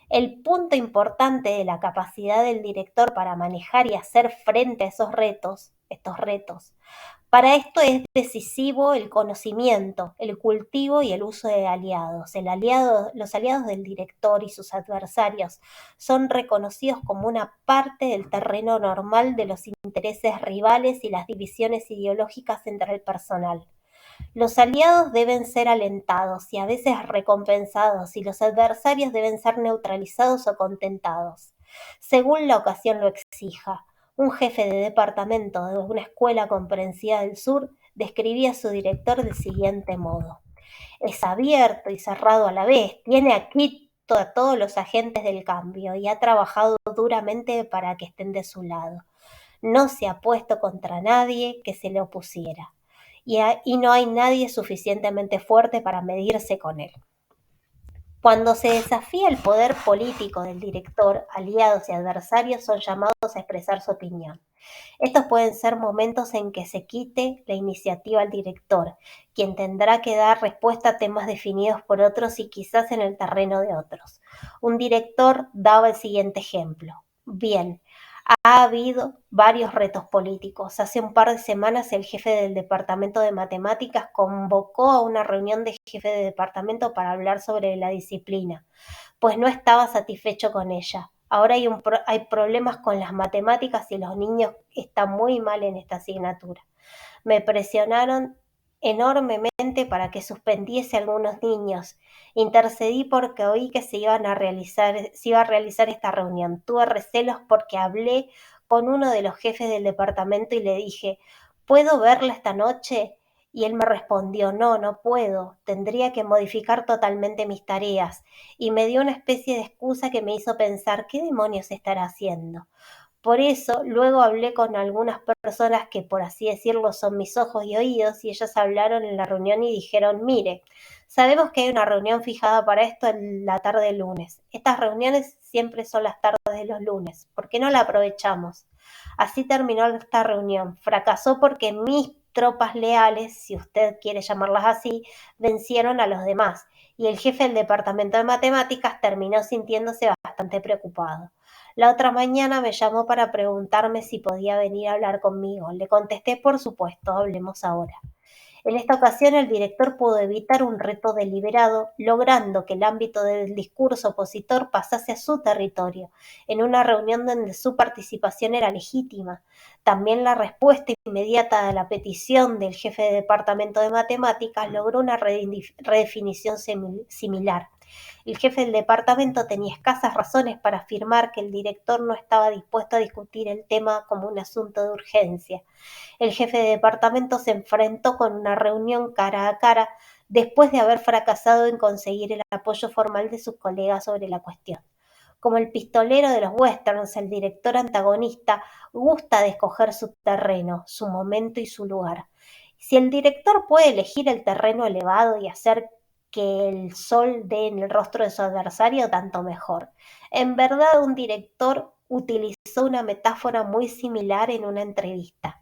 El punto importante de la capacidad del director para manejar y hacer frente a estos retos, para esto es decisivo el conocimiento, el cultivo y el uso de aliados. Los aliados del director y sus adversarios son reconocidos como una parte del terreno normal de los intereses rivales y las divisiones ideológicas entre el personal. Los aliados deben ser alentados y a veces recompensados, y los adversarios deben ser neutralizados o contentados, según la ocasión lo exija. Un jefe de departamento de una escuela comprensiva del sur describía a su director del siguiente modo: es abierto y cerrado a la vez, tiene aquí a todos los agentes del cambio y ha trabajado duramente para que estén de su lado. No se ha puesto contra nadie que se le opusiera y no hay nadie suficientemente fuerte para medirse con él. Cuando se desafía el poder político del director, aliados y adversarios son llamados a expresar su opinión. Estos pueden ser momentos en que se quite la iniciativa al director, quien tendrá que dar respuesta a temas definidos por otros y quizás en el terreno de otros. Un director daba el siguiente ejemplo: bien, ha habido varios retos políticos. Hace un par de semanas el jefe del departamento de matemáticas convocó a una reunión de jefe de departamento para hablar sobre la disciplina, pues no estaba satisfecho con ella. Ahora hay problemas con las matemáticas y los niños están muy mal en esta asignatura. Me presionaron enormemente para que suspendiese a algunos niños. Intercedí porque oí que se iba a realizar esta reunión. Tuve recelos porque hablé con uno de los jefes del departamento y le dije: ¿puedo verla esta noche? Y él me respondió: no, no puedo, tendría que modificar totalmente mis tareas. Y me dio una especie de excusa que me hizo pensar: ¿qué demonios estará haciendo? Por eso, luego hablé con algunas personas que, por así decirlo, son mis ojos y oídos, y ellos hablaron en la reunión y dijeron: mire, sabemos que hay una reunión fijada para esto en la tarde del lunes. Estas reuniones siempre son las tardes de los lunes. ¿Por qué no la aprovechamos? Así terminó esta reunión. Fracasó porque mis tropas leales, si usted quiere llamarlas así, vencieron a los demás, y el jefe del departamento de matemáticas terminó sintiéndose bastante preocupado. La otra mañana me llamó para preguntarme si podía venir a hablar conmigo. Le contesté: por supuesto, hablemos ahora. En esta ocasión el director pudo evitar un reto deliberado, logrando que el ámbito del discurso opositor pasase a su territorio, en una reunión donde su participación era legítima. También la respuesta inmediata a la petición del jefe de departamento de matemáticas logró una redefinición similar. El jefe del departamento tenía escasas razones para afirmar que el director no estaba dispuesto a discutir el tema como un asunto de urgencia. El jefe de departamento se enfrentó con una reunión cara a cara después de haber fracasado en conseguir el apoyo formal de sus colegas sobre la cuestión. Como el pistolero de los westerns, el director antagonista gusta de escoger su terreno, su momento y su lugar. Si el director puede elegir el terreno elevado y hacer que el sol dé en el rostro de su adversario, tanto mejor. En verdad, un director utilizó una metáfora muy similar en una entrevista.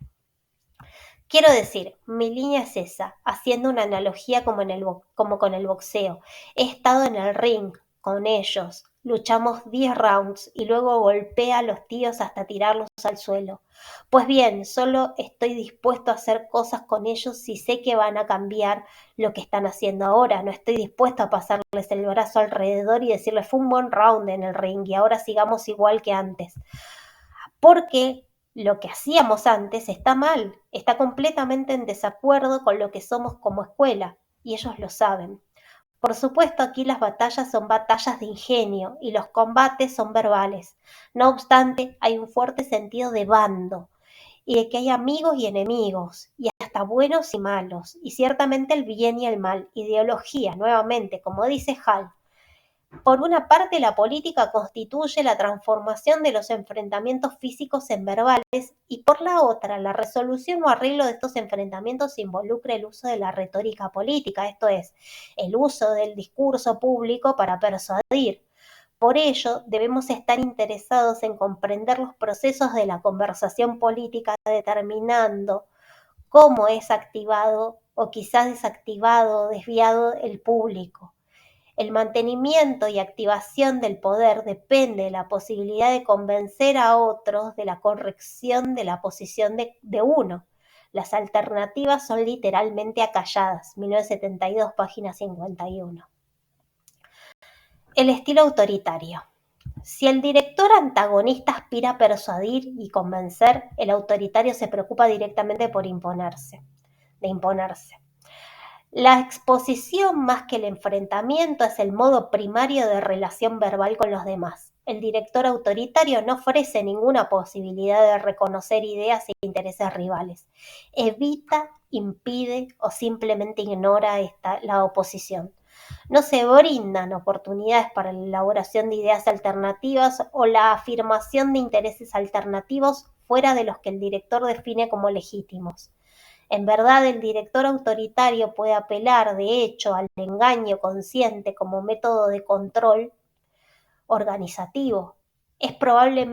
Quiero decir, mi línea es esa, haciendo una analogía como con el boxeo. He estado en el ring con ellos, luchamos 10 rounds y luego golpeé a los tíos hasta tirarlos al suelo. Pues bien, solo estoy dispuesto a hacer cosas con ellos si sé que van a cambiar lo que están haciendo ahora. No estoy dispuesto a pasarles el brazo alrededor y decirles fue un buen round en el ring y ahora sigamos igual que antes. Porque lo que hacíamos antes está mal, está completamente en desacuerdo con lo que somos como escuela, y ellos lo saben. Por supuesto, aquí las batallas son batallas de ingenio y los combates son verbales. No obstante, hay un fuerte sentido de bando y de que hay amigos y enemigos, y hasta buenos y malos, y ciertamente el bien y el mal, ideología, nuevamente, como dice Hall. Por una parte, la política constituye la transformación de los enfrentamientos físicos en verbales y por la otra, la resolución o arreglo de estos enfrentamientos involucra el uso de la retórica política, esto es, el uso del discurso público para persuadir. Por ello, debemos estar interesados en comprender los procesos de la conversación política determinando cómo es activado o quizás desactivado o desviado el público. El mantenimiento y activación del poder depende de la posibilidad de convencer a otros de la corrección de la posición de uno. Las alternativas son literalmente acalladas. 1972, página 51. El estilo autoritario. Si el director antagonista aspira a persuadir y convencer, el autoritario se preocupa directamente de imponerse. La exposición más que el enfrentamiento es el modo primario de relación verbal con los demás. El director autoritario no ofrece ninguna posibilidad de reconocer ideas e intereses rivales. Evita, impide o simplemente ignora la oposición. No se brindan oportunidades para la elaboración de ideas alternativas o la afirmación de intereses alternativos fuera de los que el director define como legítimos. En verdad, el director autoritario puede apelar, de hecho, al engaño consciente como método de control organizativo. Es probable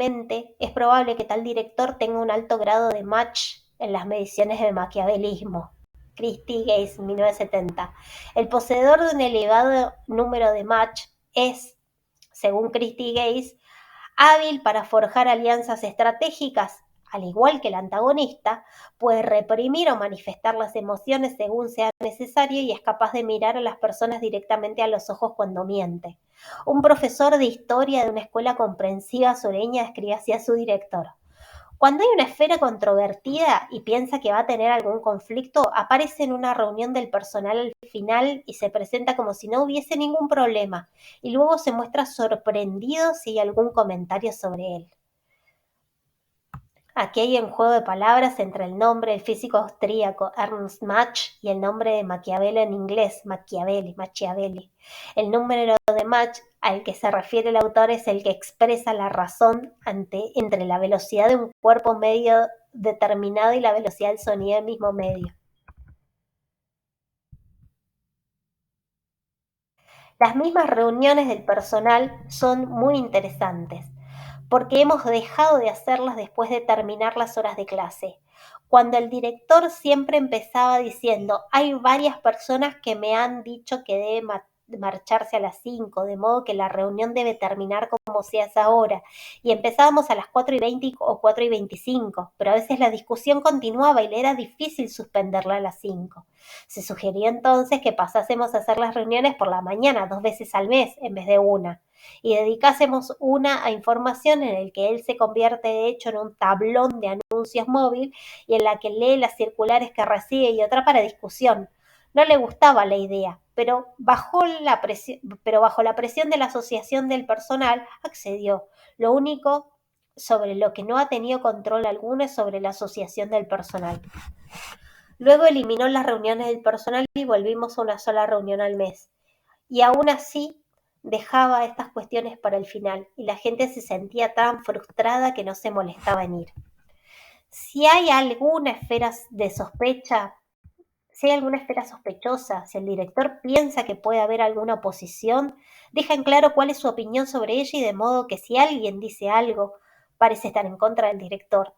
que tal director tenga un alto grado de match en las mediciones de maquiavelismo. Christie Gates, 1970. El poseedor de un elevado número de match es, según Christie Gates, hábil para forjar alianzas estratégicas, al igual que el antagonista, puede reprimir o manifestar las emociones según sea necesario y es capaz de mirar a las personas directamente a los ojos cuando miente. Un profesor de historia de una escuela comprensiva sureña escribe así a su director: cuando hay una esfera controvertida y piensa que va a tener algún conflicto, aparece en una reunión del personal al final y se presenta como si no hubiese ningún problema, y luego se muestra sorprendido si hay algún comentario sobre él. Aquí hay un juego de palabras entre el nombre del físico austríaco Ernst Mach y el nombre de Maquiavelo en inglés, Machiavelli. El número de Mach al que se refiere el autor es el que expresa la razón entre la velocidad de un cuerpo medio determinado y la velocidad del sonido del mismo medio. Las mismas reuniones del personal son muy interesantes, porque hemos dejado de hacerlas después de terminar las horas de clase, cuando el director siempre empezaba diciendo: hay varias personas que me han dicho que debe marcharse a las 5, de modo que la reunión debe terminar como se hace ahora, y empezábamos a las 4:20 o 4:25, pero a veces la discusión continuaba y le era difícil suspenderla a las 5. Se sugirió entonces que pasásemos a hacer las reuniones por la mañana 2 veces al mes en vez de una, y dedicásemos una a información en el que él se convierte de hecho en un tablón de anuncios móvil y en la que lee las circulares que recibe y otra para discusión. No le gustaba la idea, pero bajo la presión de la asociación del personal accedió. Lo único sobre lo que no ha tenido control alguno es sobre la asociación del personal. Luego eliminó las reuniones del personal y volvimos a una sola reunión al mes. Y aún así dejaba estas cuestiones para el final, y la gente se sentía tan frustrada que no se molestaba en ir. Si hay alguna esfera de sospecha, si hay alguna esfera sospechosa, si el director piensa que puede haber alguna oposición, deja en claro cuál es su opinión sobre ella y de modo que si alguien dice algo, parece estar en contra del director.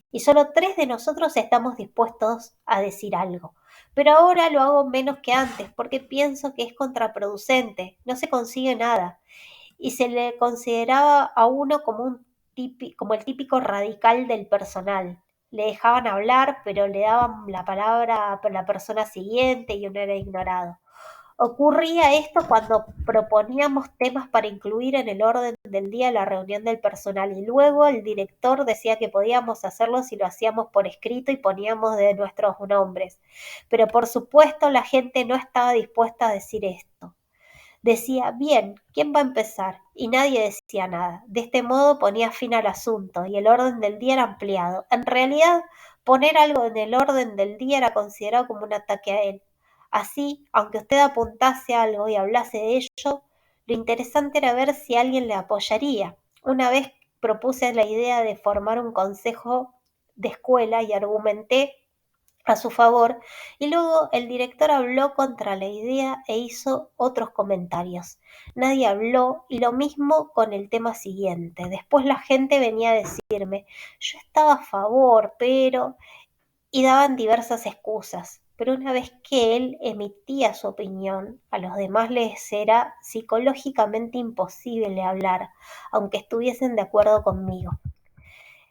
Y solo 3 de nosotros estamos dispuestos a decir algo. Pero ahora lo hago menos que antes porque pienso que es contraproducente, no se consigue nada. Y se le consideraba a uno como el típico radical del personal. Le dejaban hablar, pero le daban la palabra a la persona siguiente y uno era ignorado. Ocurría esto cuando proponíamos temas para incluir en el orden del día la reunión del personal y luego el director decía que podíamos hacerlo si lo hacíamos por escrito y poníamos de nuestros nombres. Pero por supuesto la gente no estaba dispuesta a decir esto. Decía, bien, ¿quién va a empezar? Y nadie decía nada. De este modo ponía fin al asunto y el orden del día era ampliado. En realidad, poner algo en el orden del día era considerado como un ataque a él. Así, aunque usted apuntase algo y hablase de ello, lo interesante era ver si alguien le apoyaría. Una vez propuse la idea de formar un consejo de escuela y argumenté a su favor, y luego el director habló contra la idea e hizo otros comentarios. Nadie habló y lo mismo con el tema siguiente. Después la gente venía a decirme, yo estaba a favor, pero... y daban diversas excusas. Pero una vez que él emitía su opinión, a los demás les era psicológicamente imposible hablar, aunque estuviesen de acuerdo conmigo.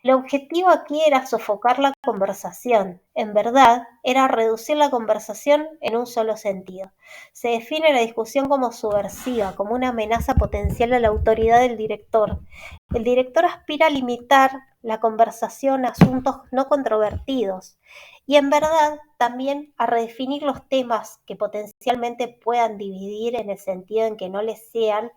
El objetivo aquí era sofocar la conversación. En verdad, era reducir la conversación en un solo sentido. Se define la discusión como subversiva, como una amenaza potencial a la autoridad del director. El director aspira a limitar la conversación a asuntos no controvertidos y, en verdad, también a redefinir los temas que potencialmente puedan dividir en el sentido en que no les sean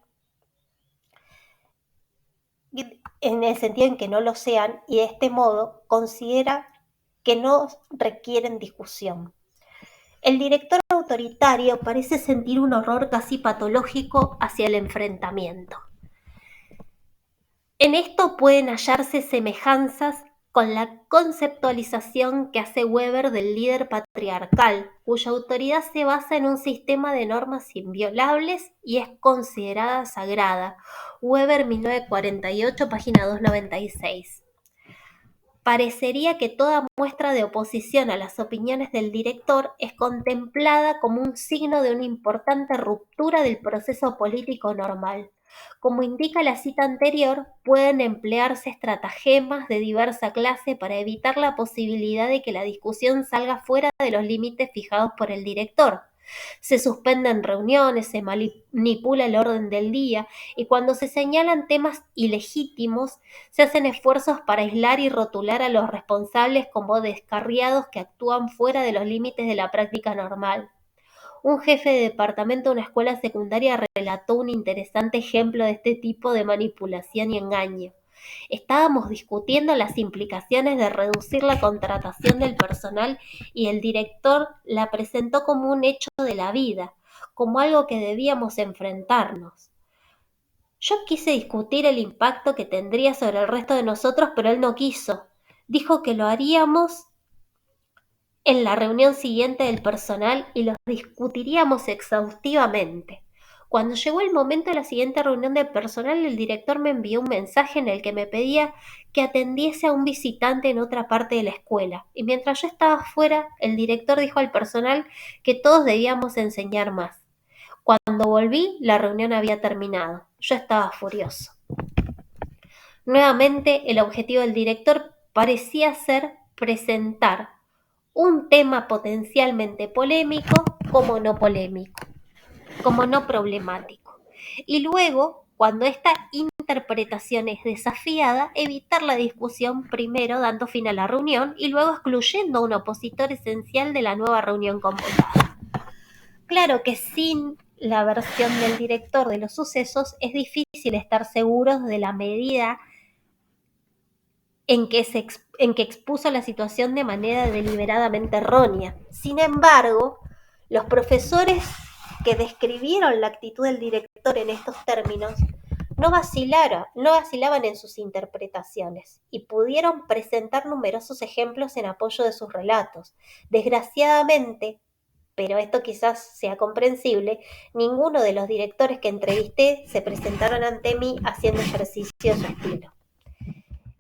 en el sentido en que no lo sean y de este modo considera que no requieren discusión. El director autoritario parece sentir un horror casi patológico hacia el enfrentamiento. En esto pueden hallarse semejanzas con la conceptualización que hace Weber del líder patriarcal, cuya autoridad se basa en un sistema de normas inviolables y es considerada sagrada. Weber, 1948, página 296. Parecería que toda muestra de oposición a las opiniones del director es contemplada como un signo de una importante ruptura del proceso político normal. Como indica la cita anterior, pueden emplearse estratagemas de diversa clase para evitar la posibilidad de que la discusión salga fuera de los límites fijados por el director. Se suspenden reuniones, se manipula el orden del día y cuando se señalan temas ilegítimos, se hacen esfuerzos para aislar y rotular a los responsables como descarriados que actúan fuera de los límites de la práctica normal. Un jefe de departamento de una escuela secundaria relató un interesante ejemplo de este tipo de manipulación y engaño. Estábamos discutiendo las implicaciones de reducir la contratación del personal y el director la presentó como un hecho de la vida, como algo que debíamos enfrentarnos. Yo quise discutir el impacto que tendría sobre el resto de nosotros, pero él no quiso. Dijo que lo haríamos en la reunión siguiente del personal y los discutiríamos exhaustivamente. Cuando llegó el momento de la siguiente reunión del personal, el director me envió un mensaje en el que me pedía que atendiese a un visitante en otra parte de la escuela. Y mientras yo estaba afuera, el director dijo al personal que todos debíamos enseñar más. Cuando volví, la reunión había terminado. Yo estaba furioso. Nuevamente, el objetivo del director parecía ser presentar un tema potencialmente polémico como no problemático. Y luego, cuando esta interpretación es desafiada, evitar la discusión primero dando fin a la reunión y luego excluyendo a un opositor esencial de la nueva reunión convocada. Claro que sin la versión del director de los sucesos es difícil estar seguros de la medida en que expuso la situación de manera deliberadamente errónea. Sin embargo, los profesores que describieron la actitud del director en estos términos no vacilaban en sus interpretaciones y pudieron presentar numerosos ejemplos en apoyo de sus relatos. Desgraciadamente, pero esto quizás sea comprensible, ninguno de los directores que entrevisté se presentaron ante mí haciendo ejercicio de su estilo.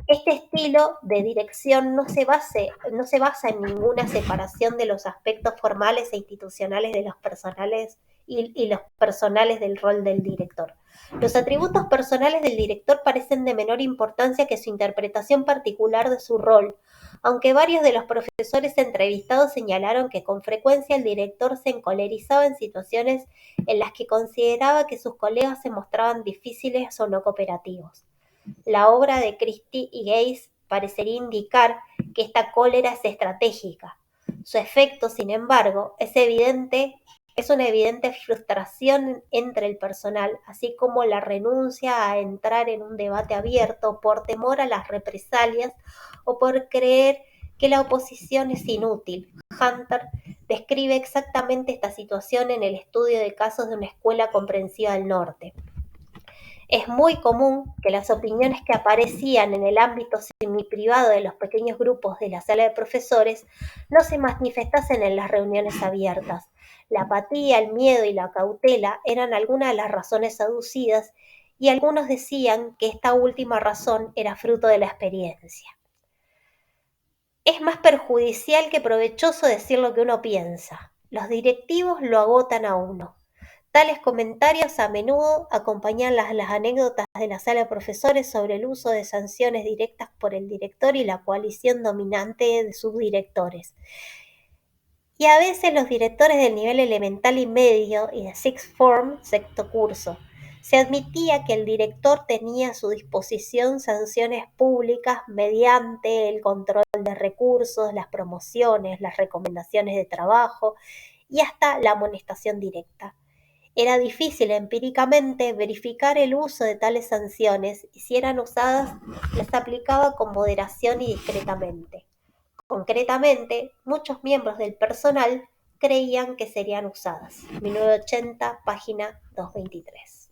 Este estilo de dirección no se basa en ninguna separación de los aspectos formales e institucionales de los personales y los personales del rol del director. Los atributos personales del director parecen de menor importancia que su interpretación particular de su rol, aunque varios de los profesores entrevistados señalaron que con frecuencia el director se encolerizaba en situaciones en las que consideraba que sus colegas se mostraban difíciles o no cooperativos. La obra de Christie y Gaze parecería indicar que esta cólera es estratégica. Su efecto, sin embargo, es una evidente frustración entre el personal, así como la renuncia a entrar en un debate abierto por temor a las represalias o por creer que la oposición es inútil. Hunter describe exactamente esta situación en el estudio de casos de una escuela comprensiva del norte. Es muy común que las opiniones que aparecían en el ámbito semiprivado de los pequeños grupos de la sala de profesores no se manifestasen en las reuniones abiertas. La apatía, el miedo y la cautela eran algunas de las razones aducidas y algunos decían que esta última razón era fruto de la experiencia. Es más perjudicial que provechoso decir lo que uno piensa. Los directivos lo agotan a uno. Tales comentarios a menudo acompañan las anécdotas de la sala de profesores sobre el uso de sanciones directas por el director y la coalición dominante de subdirectores. Y a veces los directores del nivel elemental y medio y de Sixth Form, sexto curso. Se admitía que el director tenía a su disposición sanciones públicas mediante el control de recursos, las promociones, las recomendaciones de trabajo y hasta la amonestación directa. Era difícil empíricamente verificar el uso de tales sanciones y si eran usadas las aplicaba con moderación y discretamente. Concretamente, muchos miembros del personal creían que serían usadas. 1980, página 223.